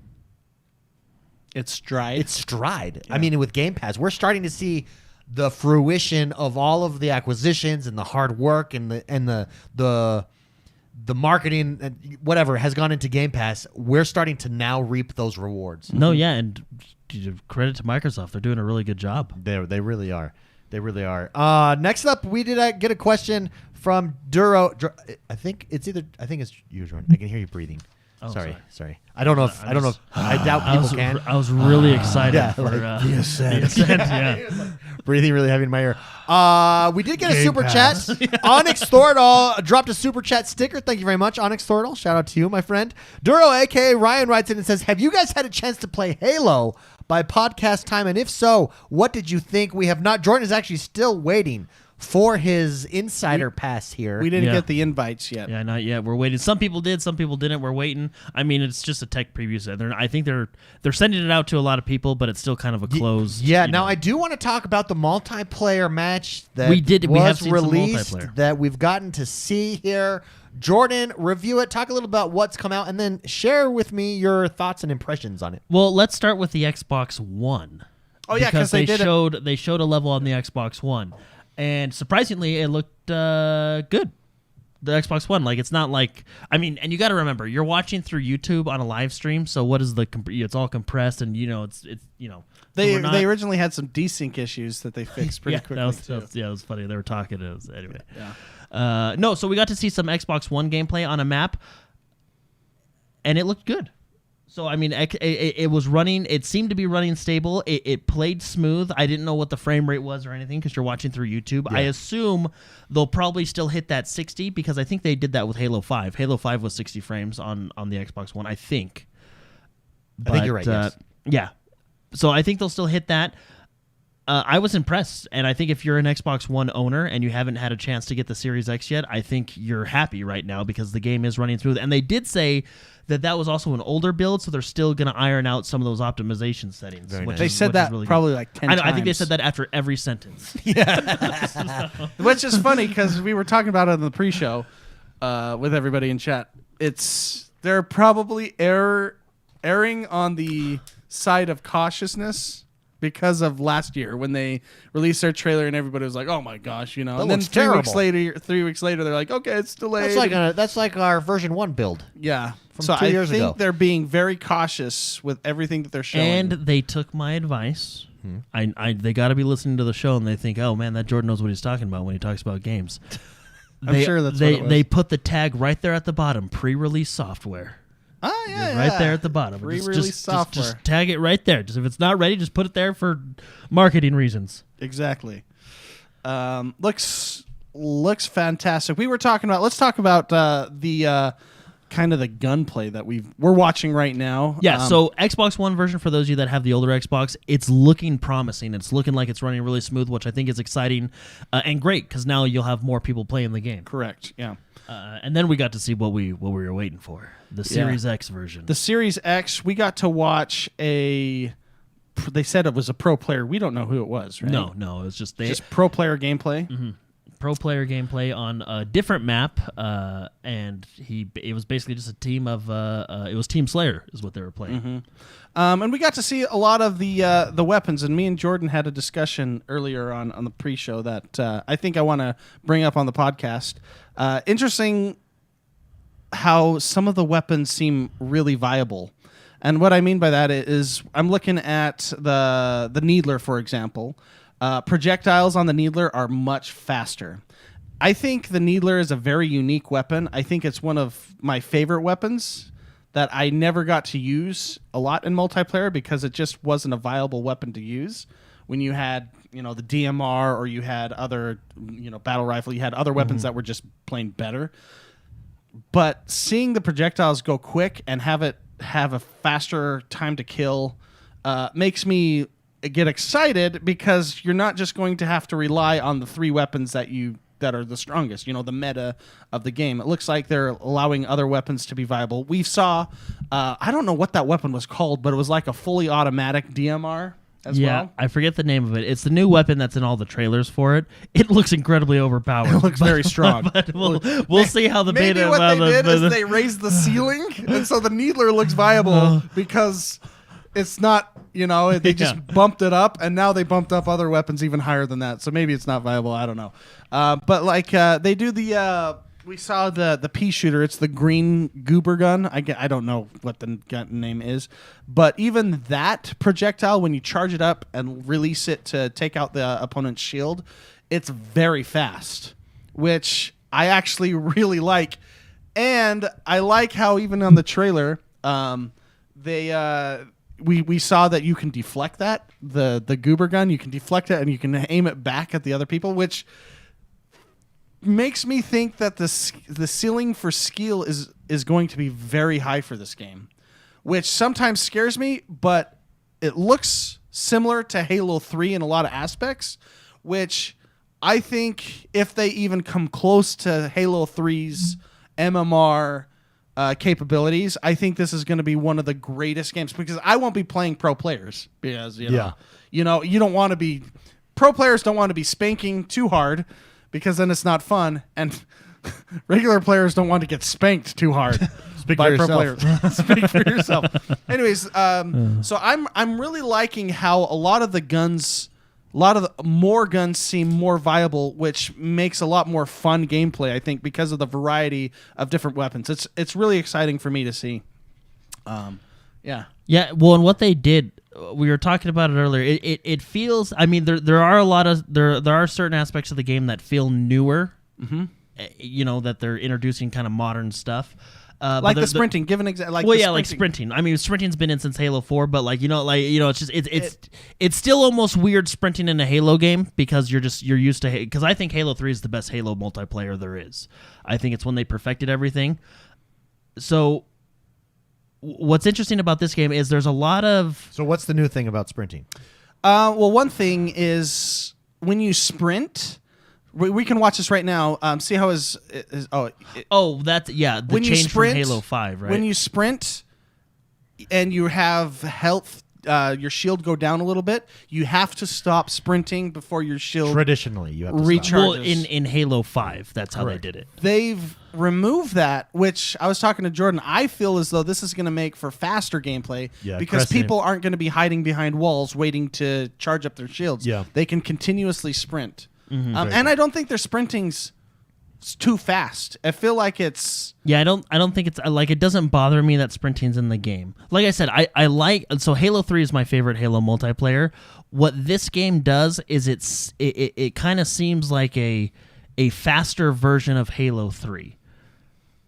It's stride. I mean, with Game Pass, we're starting to see the fruition of all of the acquisitions and the hard work and the marketing and whatever has gone into Game Pass. We're starting to now reap those rewards. No, yeah, and credit to Microsoft. They're doing a really good job. They really are. They really are. Next up, we did get a question from Duro. I think it's you, Jordan. I can hear you breathing. Oh, sorry. I don't know if I doubt people can. I was really excited for the Ascent. the Ascent, yeah. Breathing really heavy in my ear. We did get a super chat. Onyx Thordal dropped a super chat sticker. Thank you very much, Onyx Thordal. Shout out to you, my friend. Duro, aka Ryan, writes in and says, "Have you guys had a chance to play Halo by podcast time? And if so, what did you think? We have not." Jordan is actually still waiting for his insider pass here. We didn't Yeah. get the invites yet. Yeah, not yet. We're waiting. Some people did, some people didn't. We're waiting. I mean, it's just a tech preview set. I think they're sending it out to a lot of people, but it's still kind of a closed. Yeah. Now I do want to talk about the multiplayer match that We have was seen some released multiplayer. that we've gotten to see here. Jordan, review it. Talk a little about what's come out, and then share with me your thoughts and impressions on it. Well, let's start with the Xbox One. Oh yeah, because they showed a level on the Xbox One, and surprisingly, it looked good. the Xbox One. Like, it's not like, I mean, and you got to remember, you're watching through YouTube on a live stream, so what is it's all compressed, and it's They so they originally had some desync issues that they fixed pretty quickly. It was funny. They were talking. Anyway. Yeah. No, so we got to see some Xbox One gameplay on a map, and it looked good. So, I mean, it was running. It seemed to be running stable. It played smooth. I didn't know what the frame rate was or anything because you're watching through YouTube. Yeah. I assume they'll probably still hit that 60 because I think they did that with Halo 5. Halo 5 was 60 frames on the Xbox One, I think. I think you're right, yes. Yeah. So I think they'll still hit that. I was impressed, and I think if you're an Xbox One owner and you haven't had a chance to get the Series X yet, I think you're happy right now because the game is running through. And they did say that was also an older build, so they're still going to iron out some of those optimization settings. Very nice. They said that really probably good. like 10 times. I think they said that after every sentence. Yeah. Which is funny because we were talking about it in the pre-show with everybody in chat. They're probably erring on the side of cautiousness because of last year when they released their trailer and everybody was like, "Oh my gosh," That and then looks 3 terrible. weeks later, they're like, "Okay, it's delayed." That's like our version 1 build. Yeah. From So 2 years I think ago. they're being very cautious with everything that they're showing. And they took my advice. They got to be listening to the show and they think, "Oh man, that Jordan knows what he's talking about when he talks about games." I'm sure that's what it was. They put the tag right there at the bottom, pre-release software. Oh yeah, Right there at the bottom. Pre-release software. Just tag it right there. Just if it's not ready, just put it there for marketing reasons. Exactly. Looks fantastic. We were talking about. Let's talk about the kind of the gunplay that we're watching right now. Yeah. So Xbox One version, for those of you that have the older Xbox, it's looking promising. It's looking like it's running really smooth, which I think is exciting and great because now you'll have more people playing the game. Correct. Yeah. And then we got to see what we were waiting for, the Series X version. The Series X, we got to watch they said it was a pro player. We don't know who it was, right? No, it was just pro player gameplay. Mm-hmm. Pro player gameplay on a different map, and it was basically just a team of it was Team Slayer is what they were playing. Mm-hmm. And we got to see a lot of the weapons, and me and Jordan had a discussion earlier on the pre-show that I think I want to bring up on the podcast. Interesting how some of the weapons seem really viable. And what I mean by that is I'm looking at the Needler, for example. Projectiles on the Needler are much faster. I think the Needler is a very unique weapon. I think it's one of my favorite weapons that I never got to use a lot in multiplayer because it just wasn't a viable weapon to use. When you had, the DMR or you had other, battle rifle, you had other weapons that were just plain better. But seeing the projectiles go quick and have a faster time to kill makes me get excited because you're not just going to have to rely on the 3 weapons that are the strongest, the meta of the game. It looks like they're allowing other weapons to be viable. We saw, I don't know what that weapon was called, but it was like a fully automatic DMR as well. I forget the name of it. It's the new weapon that's in all the trailers for it. It looks incredibly overpowered. It looks very strong. But we'll see how the maybe beta... what they did is they raised the ceiling, and so the Needler looks viable because it's not... they just bumped it up, and now they bumped up other weapons even higher than that. So maybe it's not viable. I don't know. But they do the. We saw the pea shooter. It's the green goober gun. I don't know what the gun name is, but even that projectile, when you charge it up and release it to take out the opponent's shield, it's very fast, which I actually really like, and I like how even on the trailer, We saw that you can deflect that, the goober gun. You can deflect it and you can aim it back at the other people, which makes me think that the ceiling for skill is going to be very high for this game, which sometimes scares me, but it looks similar to Halo 3 in a lot of aspects, which I think if they even come close to Halo 3's MMR capabilities, I think this is going to be one of the greatest games because I won't be playing pro players because you don't want to be pro players don't want to be spanking too hard because then it's not fun, and regular players don't want to get spanked too hard by pro players. Speak for yourself. Anyways, so I'm really liking how a lot of the guns A lot of more guns seem more viable, which makes a lot more fun gameplay, I think, because of the variety of different weapons. It's really exciting for me to see. Yeah. Yeah, well, and what they did, we were talking about it earlier. It feels. I mean, there are a lot of there are certain aspects of the game that feel newer. Mm-hmm. That they're introducing kind of modern stuff. Like the sprinting. Give an example. Like like sprinting. I mean, sprinting's been in since Halo 4, but it's just it's still almost weird sprinting in a Halo game because you're used to. Because I think Halo 3 is the best Halo multiplayer there is. I think it's when they perfected everything. So, what's interesting about this game is there's a lot of. So what's the new thing about sprinting? Well, one thing is when you sprint. We can watch this right now. See how his that's the when change you sprint, from Halo 5, right? When you sprint and you have health, your shield go down a little bit. You have to stop sprinting before your shield Traditionally, you have to recharges. stop. Well, in Halo 5, that's how they did it. They've removed that, which I was talking to Jordan. I feel as though this is going to make for faster gameplay because people aren't going to be hiding behind walls waiting to charge up their shields. Yeah. They can continuously sprint. Mm-hmm. And I don't think their sprinting's too fast. I feel like it's I don't think it's like it doesn't bother me that sprinting's in the game. Like I said, I like so Halo 3 is my favorite Halo multiplayer. What this game does is it kind of seems like a faster version of Halo 3,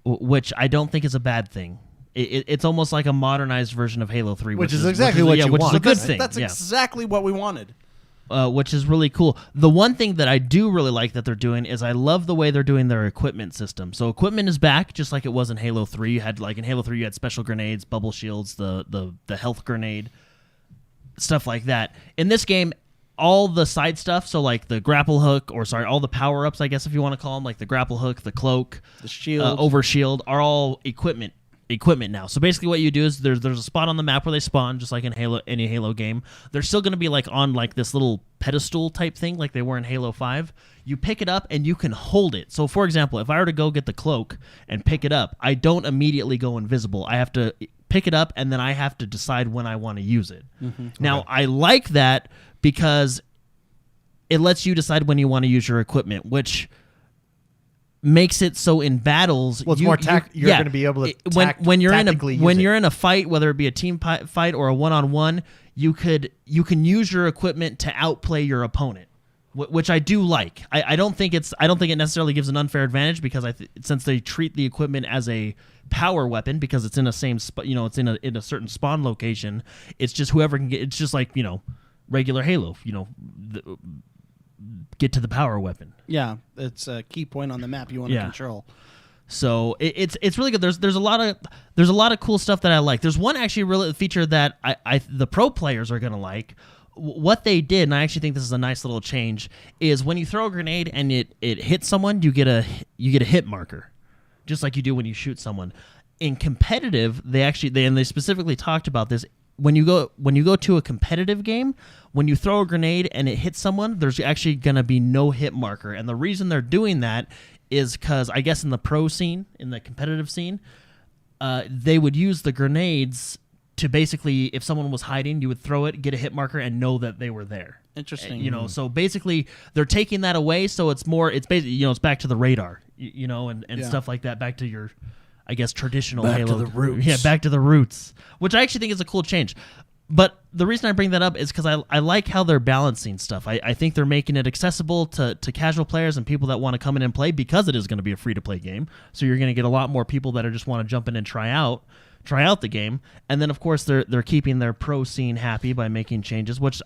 which I don't think is a bad thing. It's almost like a modernized version of Halo 3, which is exactly what you which want. is a good thing. That's exactly what we wanted. Which is really cool. The one thing that I do really like that they're doing is I love the way they're doing their equipment system. So equipment is back, just like it was in Halo 3. You had in Halo 3, you had special grenades, bubble shields, the health grenade, stuff like that. In this game, all the side stuff, so like the grapple hook, all the power ups, I guess if you want to call them, like the grapple hook, the cloak, the shield, overshield, are all equipment now. So basically what you do is there's a spot on the map where they spawn, just like in any Halo game. They're still going to be on this little pedestal type thing like they were in Halo 5. You pick it up and you can hold it. So for example, if I were to go get the cloak and pick it up, I don't immediately go invisible. I have to pick it up and then I have to decide when I want to use it. Mm-hmm. Now, I like that because it lets you decide when you want to use your equipment, which makes it so in battles, it's more you're going to be able to when you're in a fight, whether it be a team fight or a one-on-one, you can use your equipment to outplay your opponent, which I do like. I don't think it necessarily gives an unfair advantage because since they treat the equipment as a power weapon because it's in a same it's in a certain spawn location. It's just whoever can get. It's just like regular Halo. Get to the power weapon. Yeah, it's a key point on the map you want to control. So it's really good. There's a lot of cool stuff that I like. There's one actually really feature that the pro players are gonna like. What they did, and I actually think this is a nice little change, is when you throw a grenade and it hits someone, you get a hit marker, just like you do when you shoot someone. In competitive, they specifically talked about this. When you go to a competitive game, when you throw a grenade and it hits someone, there's actually going to be no hit marker. And the reason they're doing that is because I guess in the pro scene, in the competitive scene, they would use the grenades to basically, if someone was hiding, you would throw it, get a hit marker, and know that they were there. Interesting. So basically they're taking that away. So it's basically, it's back to the radar, and stuff like that, back to your, I guess, traditional back Halo. To the roots. Yeah, back to the roots, which I actually think is a cool change. But the reason I bring that up is because I like how they're balancing stuff. I think they're making it accessible to casual players and people that want to come in and play because it is going to be a free-to-play game. So you're going to get a lot more people that just want to jump in and try out the game. And then, of course, they're keeping their pro scene happy by making changes, which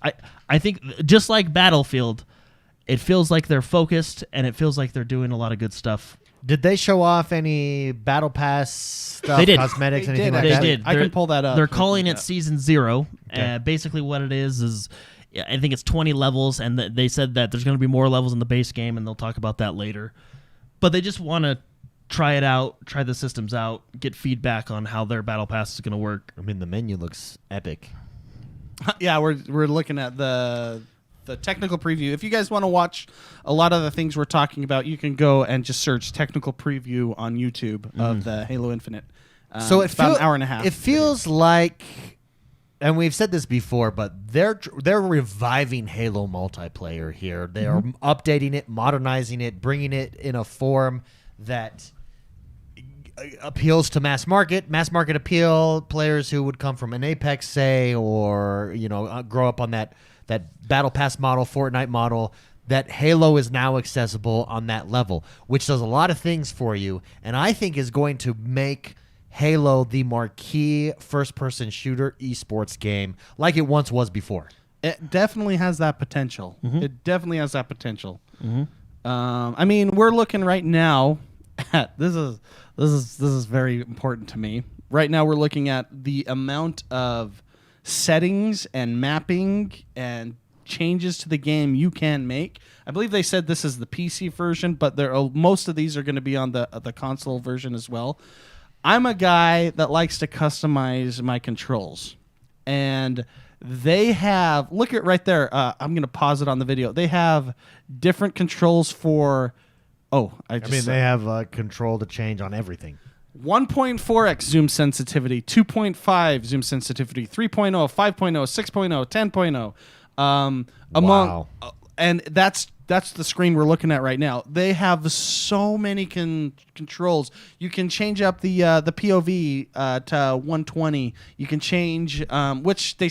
I think, just like Battlefield, it feels like they're focused and it feels like they're doing a lot of good stuff. Did they show off any battle pass stuff, They did. cosmetics, They anything did, like They that? did. I can pull that up. They're calling it Season 0. Okay. Basically what it is I think it's 20 levels, and they said that there's going to be more levels in the base game, and they'll talk about that later. But they just want to try it out, try the systems out, get feedback on how their battle pass is going to work. I mean, the menu looks epic. Yeah, we're looking at the technical preview. If you guys want to watch a lot of the things we're talking about, you can go and just search technical preview on YouTube of the Halo Infinite. So it's about an hour and a half. It feels like and we've said this before, but they're reviving Halo multiplayer here. They are updating it, modernizing it, bringing it in a form that appeals to mass market appeal, players who would come from an Apex, say, or grow up on that Battle Pass model, Fortnite model. That Halo is now accessible on that level, which does a lot of things for you, and I think is going to make Halo the marquee first-person shooter esports game like it once was before. It definitely has that potential. It definitely has that potential. I mean, we're looking right now at this is very important to me. Right now, we're looking at the amount of settings and mapping and changes to the game you can make. I believe they said this is the PC version, but most of these are going to be on the console version as well. I'm a guy that likes to customize my controls, and they have, look at right there. I'm going to pause it on the video. They have different controls for, they have control to change on everything. 1.4x zoom sensitivity, 2.5 zoom sensitivity, 3.0, 5.0, 6.0, 10.0. And that's the screen we're looking at right now. They have so many controls. You can change up the POV to 120. You can change, which they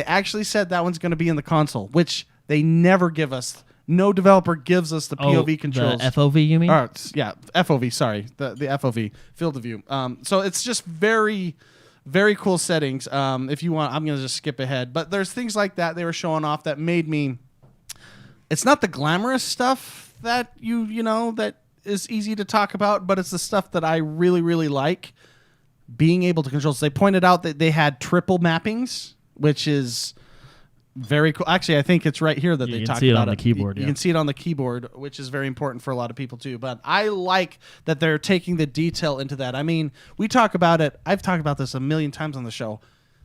actually said that one's going to be in the console, which they never give us. No developer gives us the POV controls. The FOV, you mean? Yeah, FOV. Sorry, the FOV, field of view. So it's just very, very cool settings. If you want, I'm going to just skip ahead. But there's things like that they were showing off that made me. It's not the glamorous stuff that that is easy to talk about, but it's the stuff that I really, really like. Being able to control. So they pointed out that they had triple mappings, which is very cool. Actually, I think it's right here that they talked about it. You can see it on the keyboard. You can see it on the keyboard, which is very important for a lot of people too. But I like that they're taking the detail into that. I mean, we talk about it. I've talked about this a million times on the show.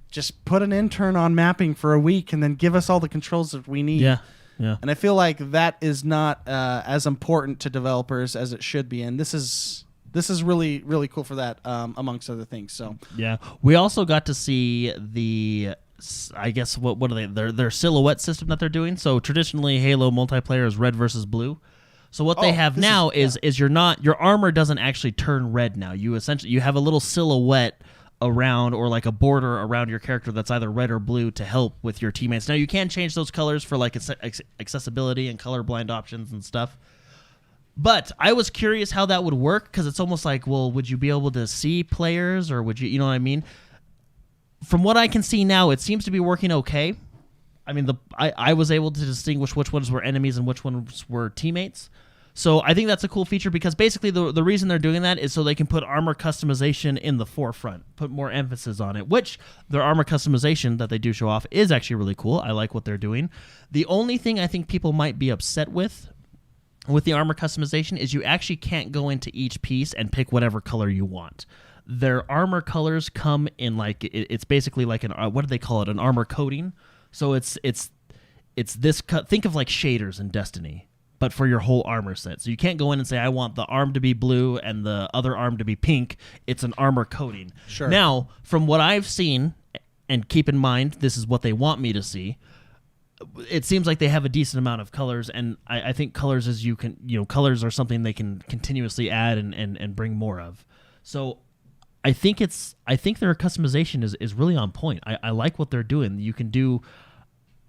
Just put an intern on mapping for a week and then give us all the controls that we need. Yeah. Yeah. And I feel like that is not as important to developers as it should be. And this is really, really cool for that, amongst other things. So yeah, we also got to see I guess what are they? Their silhouette system that they're doing. So traditionally, Halo multiplayer is red versus blue. So what they have now is your armor doesn't actually turn red now. You have a little silhouette around, or like a border around your character that's either red or blue to help with your teammates. Now you can change those colors for like accessibility and colorblind options and stuff. But I was curious how that would work, because it's almost like, well, would you be able to see players, or would you know what I mean? From what I can see now, it seems to be working okay. I mean, I was able to distinguish which ones were enemies and which ones were teammates. So I think that's a cool feature, because basically the reason they're doing that is so they can put armor customization in the forefront, put more emphasis on it, which their armor customization that they do show off is actually really cool. I like what they're doing. The only thing I think people might be upset with the armor customization is you actually can't go into each piece and pick whatever color you want. Their armor colors come in it's basically like what do they call it? An armor coating. So it's this think of like shaders in Destiny, but for your whole armor set. So you can't go in and say, I want the arm to be blue and the other arm to be pink. It's an armor coating. Sure. Now, from what I've seen, and keep in mind, this is what they want me to see, it seems like they have a decent amount of colors, and I think colors colors are something they can continuously add and bring more of. So I think their customization is really on point. I like what they're doing. You can do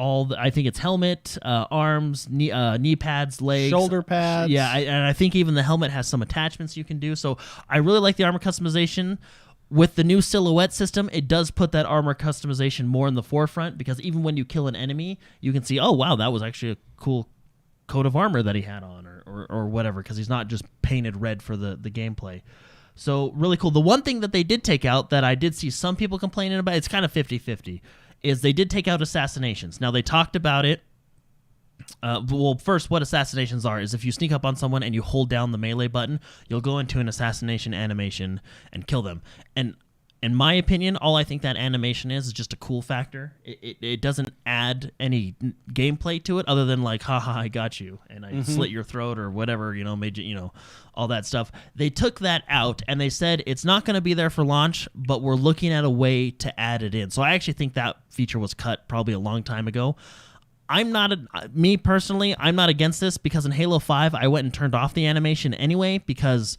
I think it's helmet, arms, knee pads, legs, shoulder pads. Yeah, and I think even the helmet has some attachments you can do. So I really like the armor customization. With the new silhouette system, it does put that armor customization more in the forefront, because even when you kill an enemy, you can see, oh wow, that was actually a cool coat of armor that he had on, or whatever, because he's not just painted red for the gameplay. So really cool. The one thing that they did take out that I did see some people complaining about, it's kind of 50-50, is they did take out assassinations. Now, they talked about it. Well, first, what assassinations are is if you sneak up on someone and you hold down the melee button, you'll go into an assassination animation and kill them. And in my opinion, all I think that animation is just a cool factor. It doesn't add any gameplay to it other than like, haha, I got you, and I slit your throat or whatever, made you, all that stuff. They took that out and they said it's not going to be there for launch, but we're looking at a way to add it in. So I actually think that feature was cut probably a long time ago. Me personally, I'm not against this because in Halo 5, I went and turned off the animation anyway because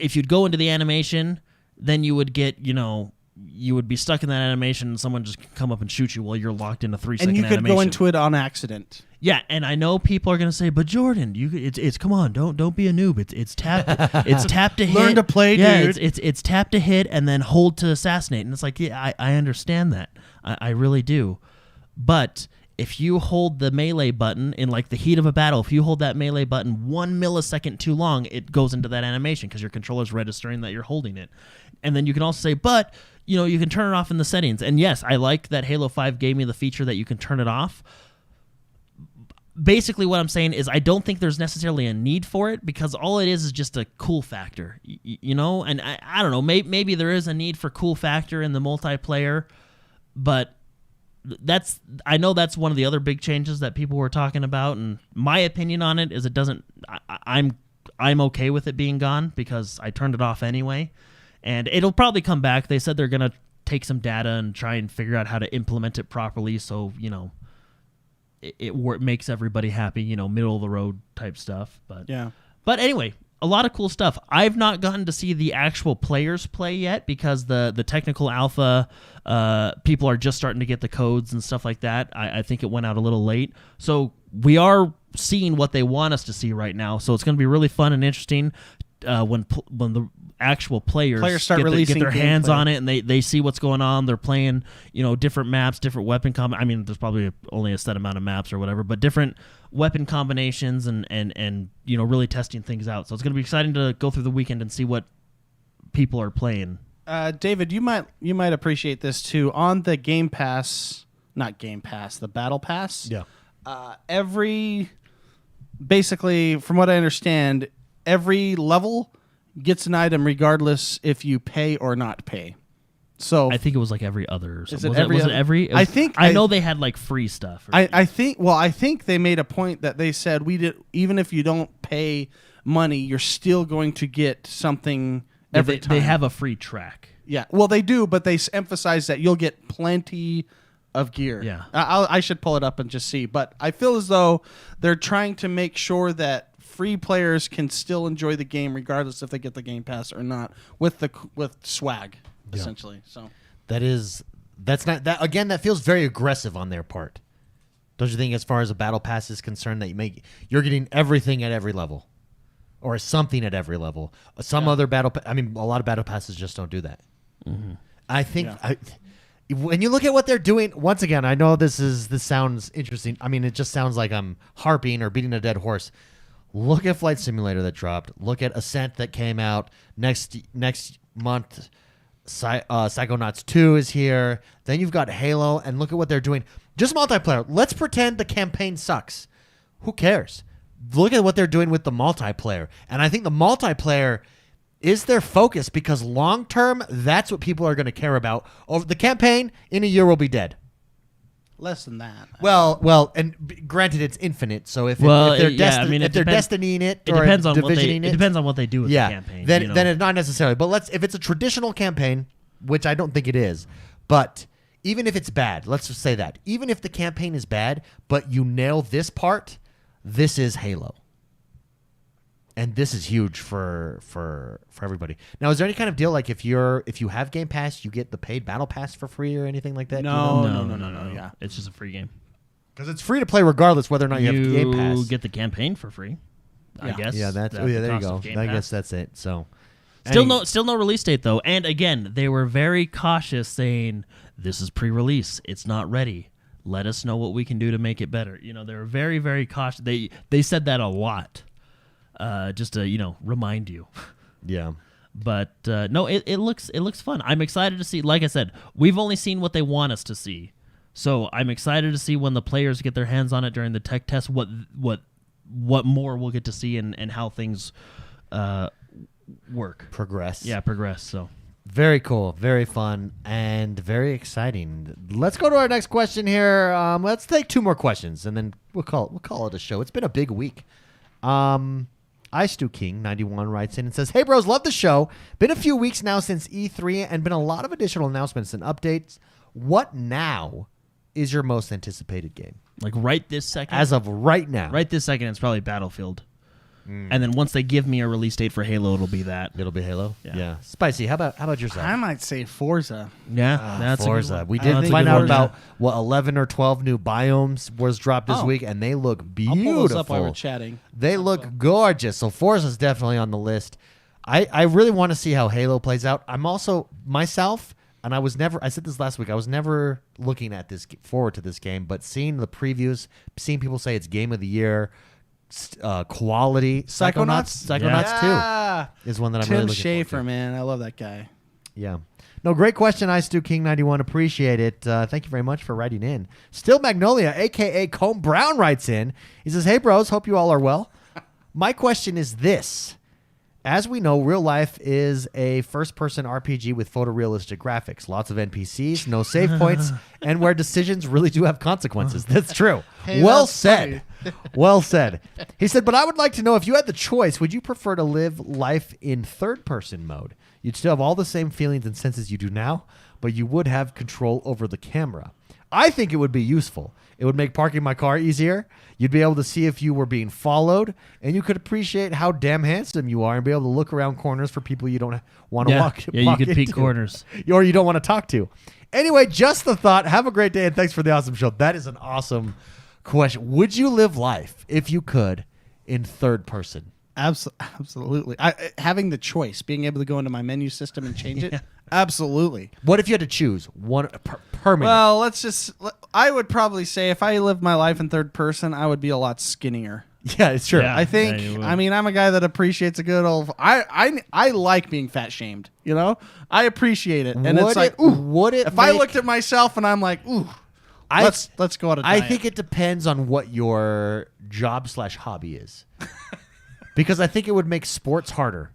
if you'd go into the animation, then you would get, you would be stuck in that animation and someone just come up and shoot you while you're locked in a 3-second And you animation. could go into it on accident. Yeah, and I know people are going to say, but Jordan, it's come on, don't be a noob. It's tap to hit. Learn to play, yeah, dude. It's tap to hit and then hold to assassinate. And it's like, yeah, I understand that. I really do. But if you hold the melee button in like the heat of a battle, if you hold that melee button 1 millisecond too long, it goes into that animation because your controller's registering that you're holding it. And then you can also say, but, you can turn it off in the settings. And yes, I like that Halo 5 gave me the feature that you can turn it off. Basically what I'm saying is I don't think there's necessarily a need for it because all it is just a cool factor, And I don't know, maybe there is a need for cool factor in the multiplayer, but I know that's one of the other big changes that people were talking about, and my opinion on it is it doesn't. I'm okay with it being gone because I turned it off anyway, and it'll probably come back. They said they're gonna take some data and try and figure out how to implement it properly, so it makes everybody happy. Middle of the road type stuff. But anyway. A lot of cool stuff. I've not gotten to see the actual players play yet because the technical alpha people are just starting to get the codes and stuff like that. I think it went out a little late. So we are seeing what they want us to see right now. So it's going to be really fun and interesting when the actual players start get releasing their hands gameplay. on it and they see what's going on. They're playing, different maps, different weapon I mean, there's probably only a set amount of maps or whatever, but different weapon combinations and really testing things out. So it's going to be exciting to go through the weekend and see what people are playing. David, you might appreciate this too. On the Game Pass, not Game Pass, the Battle Pass. Yeah. Basically, from what I understand, every level gets an item regardless if you pay or not pay. So I think it was like every other. Or something. Is it every was other? it every? I know they had like free stuff. I think they made a point that they said even if you don't pay money, you're still going to get something every time. They have a free track. Yeah, well they do, but they emphasize that you'll get plenty of gear. Yeah, I should pull it up and just see. But I feel as though they're trying to make sure that free players can still enjoy the game regardless if they get the Game Pass or not with swag, essentially. So that feels very aggressive on their part. Don't you think, as far as a battle pass is concerned, that you're getting everything at every level, or something at every level? Other battle, a lot of battle passes just don't do that. Mm-hmm. I think when you look at what they're doing, once again, I know this sounds interesting. I mean, it just sounds like I'm harping or beating a dead horse. Look at Flight Simulator that dropped. Look at Ascent that came out next month. Psychonauts 2 is here. Then you've got Halo, and look at what they're doing. Just multiplayer. Let's pretend the campaign sucks. Who cares? Look at what they're doing with the multiplayer. And I think the multiplayer is their focus because long term, that's what people are going to care about. Over the campaign, in a year, will be dead. Less than that. Well, and granted, it's infinite. So if they're destinying it, it or depends on divisioning it depends on what they do with the campaign. Then it's not necessarily. But if it's a traditional campaign, which I don't think it is, but even if it's bad, let's just say that. Even if the campaign is bad, but you nail this part, this is Halo. And this is huge for everybody. Now, is there any kind of deal like if you have Game Pass, you get the paid Battle Pass for free or anything like that? No. Yeah, it's just a free game. Because it's free to play regardless whether or not you have Game Pass. You get the campaign for free, I guess. Yeah, there you go. I guess that's it. So, still no release date though. And again, they were very cautious, saying this is pre-release. It's not ready. Let us know what we can do to make it better. They were very, very cautious. They said that a lot. Just to remind you. Yeah. But no, it looks fun. I'm excited to see. Like I said, we've only seen what they want us to see, so I'm excited to see when the players get their hands on it during the tech test. What more we'll get to see and how things work. Progress. Yeah, progress. So Very cool, very fun, and very exciting. Let's go to our next question here. Let's take 2 more questions, and then we'll call it a show. It's been a big week. iStewKing91 writes in and says, "Hey bros, love the show. Been a few weeks now since E3, and been a lot of additional announcements and updates. What now is your most anticipated game like right this second, as of right now?" right this second, it's probably Battlefield. And then once they give me a release date for Halo, it'll be that. It'll be Halo. Yeah. Spicy. How about yourself? I might say Forza. Yeah, that's a good Forza. one. We That's did a find good out one. about 11 or 12 new biomes was dropped this Oh. week, and they look I'll beautiful. pull those up while we're chatting. They look gorgeous. So Forza's definitely on the list. I really want to see how Halo plays out. I'm also myself, and I said this last week, I was never looking at forward to this game, but seeing the previews, seeing people say it's game of the year, quality. Psychonauts? Psychonauts 2 Yeah. is one that I'm Tim really looking Schafer, forward to. man. I love that guy. Yeah. No, great question, iStewKing91. Appreciate it. Thank you very much for writing in. Still Magnolia, a.k.a. Combe Brown, writes in. He says, "Hey, bros, hope you all are well. My question is this. As we know, real life is a first-person RPG with photorealistic graphics. Lots of NPCs, no save points, and where decisions really do have consequences." That's true. Hey, Well that's said. Well said. He said, "But I would like to know, if you had the choice, would you prefer to live life in third-person mode? You'd still have all the same feelings and senses you do now, but you would have control over the camera. I think it would be useful. It would make parking my car easier. You'd be able to see if you were being followed, and you could appreciate how damn handsome you are and be able to look around corners for people you don't want to walk you walk could peek into, corners. or you don't want to talk to. Anyway, just the thought. Have a great day, and thanks for the awesome show." That is an awesome question. Would you live life, if you could, in third person? Absolutely. Having the choice, being able to go into my menu system and change it. Absolutely. What if you had to choose one permanent? Well, I would probably say if I lived my life in third person, I would be a lot skinnier. Yeah, it's true. Yeah. I think. you would. I mean, I'm a guy that appreciates a good old. I like being fat shamed. You know, I appreciate it, and it's like, ooh. If I looked at myself and I'm like, ooh, let's go out of diet. I think it depends on what your job/hobby is, because I think it would make sports harder.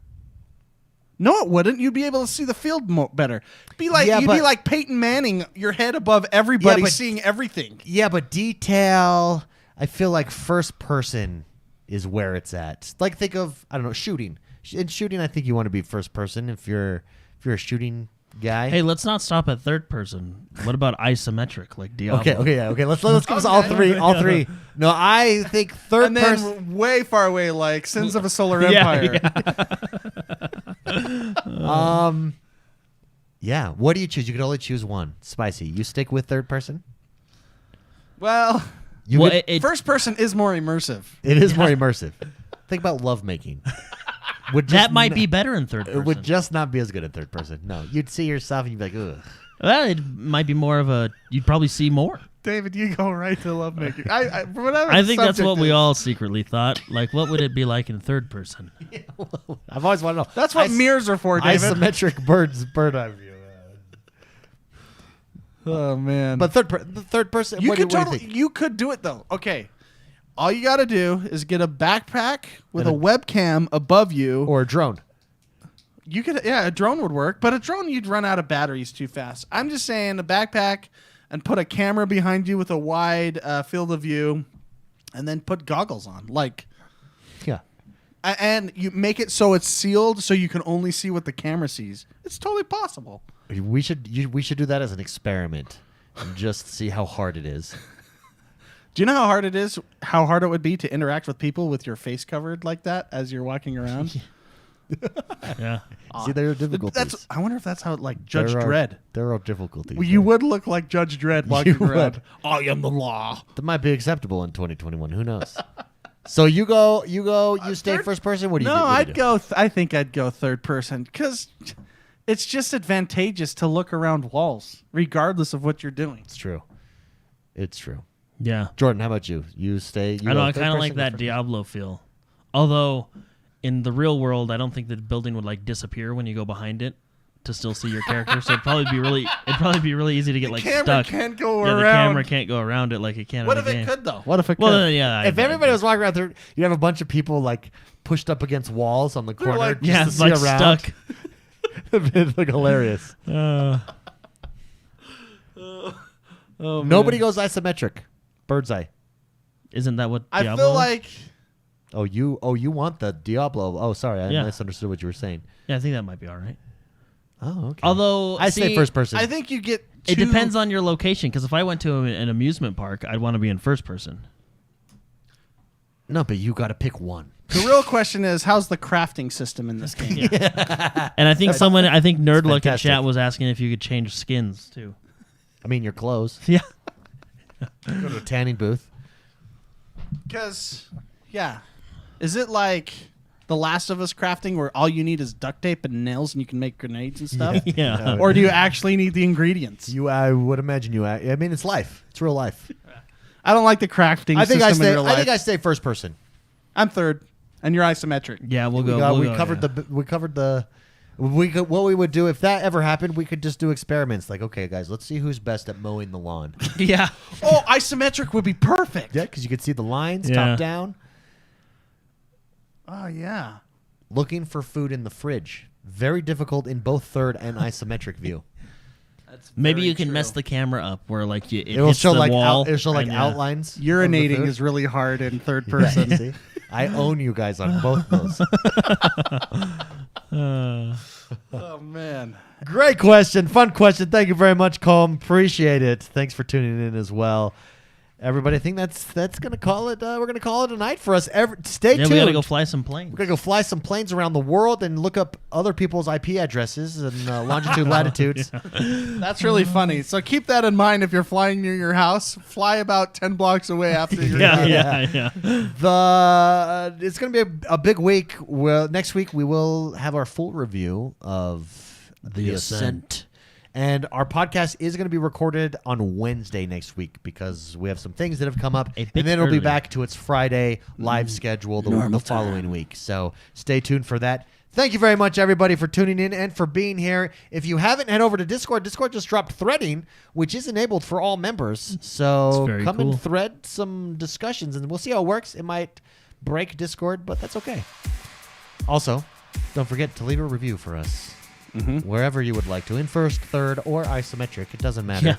No, it wouldn't. You'd be able to see the field better. You'd be but- like Peyton Manning, your head above everybody, Yeah, but- seeing everything. Yeah, but detail. I feel like first person is where it's at. Like, think of, I don't know, shooting. In shooting, I think you want to be first person if you're a shooting guy. Hey, let's not stop at third person. What about isometric, like Diablo? Okay. Let's give us all three. All three. No, I think third And then person. way far away, like Sins of a Solar Yeah, Empire. Yeah. What do you choose? You could only choose one. Spicy. You stick with third person. Well, You Well, could- first person is more immersive. it is more immersive. Think about lovemaking. that might be better in third person. It would just not be as good in third person. No, you'd see yourself and you'd be like, ugh. Well, it might be more of a. You'd probably see more. David, you go right to lovemaking. For whatever I think that's subject what we is. all secretly thought. Like, what would it be like in third person? I've always wanted to know. That's what mirrors are for, David. Isometric bird eye view. Oh man. But the third person. you what could do you totally think? you could do it though. Okay. All you got to do is get a backpack with a And webcam above you. Or a drone. You could, a drone would work, but a drone you'd run out of batteries too fast. I'm just saying a backpack and put a camera behind you with a wide field of view, and then put goggles on, Yeah. and you make it so it's sealed, so you can only see what the camera sees. It's totally possible. We should do that as an experiment and just see how hard it is. Do you know how hard it is? How hard it would be to interact with people with your face covered like that as you're walking around? Yeah. See, there are difficulties. I wonder if that's how Judge There are- Dredd. There are difficulties. Well, you would look like Judge Dredd walking You around. would. I am the law. That might be acceptable in 2021. Who knows? So you stay third- first person. What do you No, do? I'd go. I think I'd go third person because it's just advantageous to look around walls, regardless of what you're doing. It's true. It's true. Yeah. Jordan, how about you? You stay. I know. I kind of like that Diablo feel. Although, in the real world, I don't think the building would like disappear when you go behind it. to still see your character. So it'd probably be really easy to get like camera stuck. can't go yeah, around. the camera can't go around it like it can. What in if the it game. could though? What if it could? Well, then, yeah. If everybody was walking around there, you have a bunch of people like pushed up against walls on the corner. like- just yeah, to it's see like around. stuck. It'd look hilarious. Oh, Nobody goes isometric. Bird's eye. Isn't that what I Diablo? feel like Oh, you want the Diablo. Oh, sorry. I Yeah. misunderstood what you were saying. Yeah, I think that might be all right. Oh, okay. Although I say first person. I think you get. it two- depends on your location. Because if I went to an amusement park, I'd want to be in first person. No, but you got to pick one. The real question is, how's the crafting system in this game? And I think Nerd Look in fantastic. chat was asking if you could change skins too. I mean, your clothes. Yeah. Go to a tanning booth. Because, yeah, is it like The Last of Us crafting where all you need is duct tape and nails and you can make grenades and stuff? Yeah. Or do you actually need the ingredients? I would imagine you. I mean, it's life. It's real life. I don't like the crafting I think system in real life. I think I stay first person. I'm third, and you're isometric. Yeah, we'll go. We we'll go, covered yeah. what we would do if that ever happened. We could just do experiments. Like, okay, guys, let's see who's best at mowing the lawn. Yeah. Oh, isometric would be perfect. Yeah, because you could see the lines Yeah. top down. Oh, yeah. Looking for food in the fridge. Very difficult in both third and isometric view. That's Maybe very you can true. mess the camera up where like it It will hits show the like wall. it'll show like and, yeah. outlines. of the Urinating food. is really hard in third Yeah, person. see? I own you guys on both those. Oh, man. Great question. Fun question. Thank you very much, Colm. Appreciate it. Thanks for tuning in as well. Everybody, I think that's gonna call it. We're gonna call it a night for us. Stay Yeah, tuned. we gotta go fly some planes. We're gonna go fly some planes around the world and look up other people's IP addresses and longitude, latitudes. That's really funny. So keep that in mind if you're flying near your house. Fly about 10 blocks away after you're Yeah, done. yeah. It's gonna be a big week. Well, next week we will have our full review of The Ascent. And our podcast is going to be recorded on Wednesday next week because we have some things that have come up. A And bit then it'll be earlier. back to its Friday live schedule the following week. So stay tuned for that. Thank you very much, everybody, for tuning in and for being here. If you haven't, head over to Discord. Discord just dropped threading, which is enabled for all members. So It's very come cool. and thread some discussions, and we'll see how it works. It might break Discord, but that's okay. Also, don't forget to leave a review for us. Wherever you would like to, in first, third, or isometric. It doesn't matter. Yeah.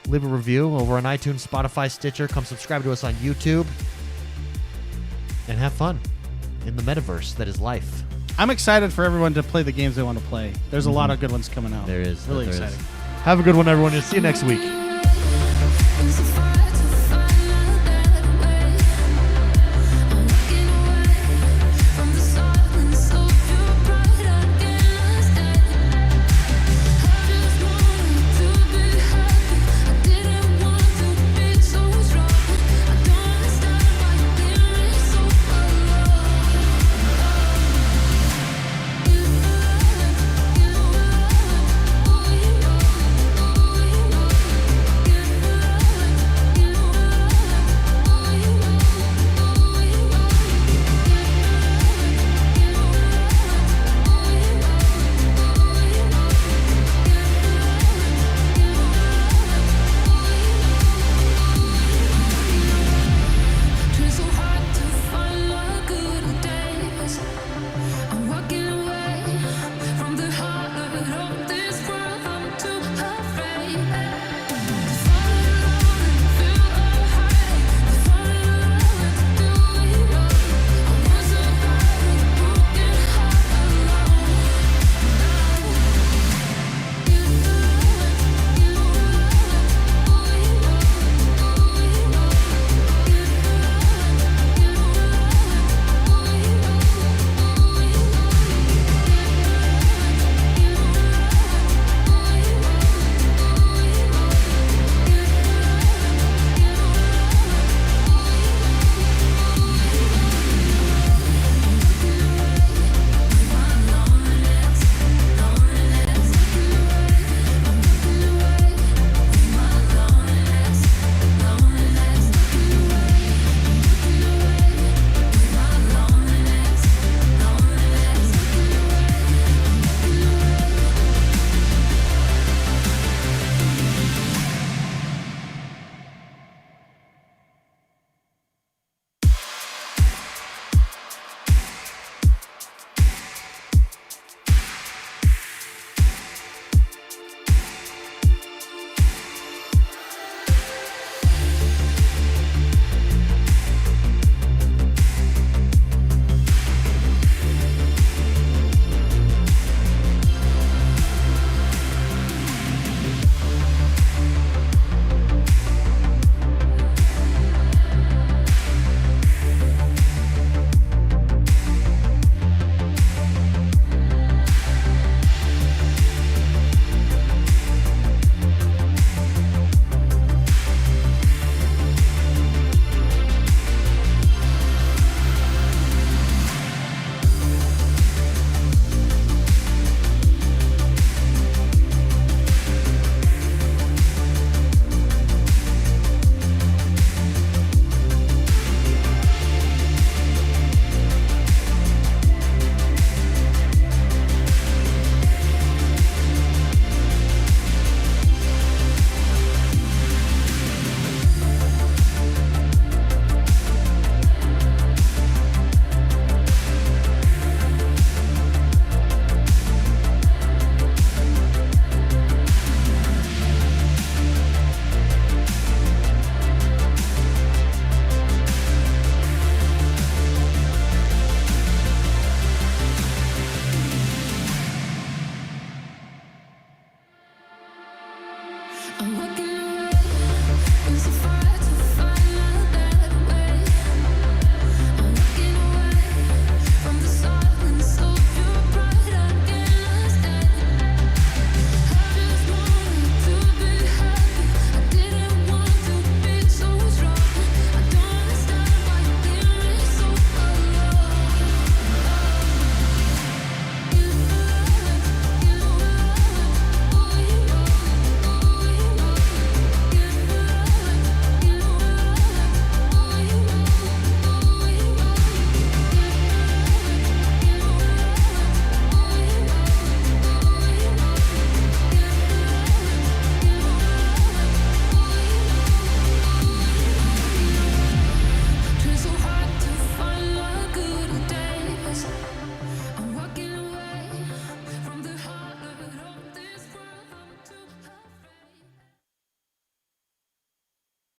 Leave a review over on iTunes, Spotify, Stitcher. Come subscribe to us on YouTube. And have fun in the metaverse that is life. I'm excited for everyone to play the games they want to play. There's a lot of good ones coming out. There is. Really there is. exciting. Have a good one, everyone. See you next week.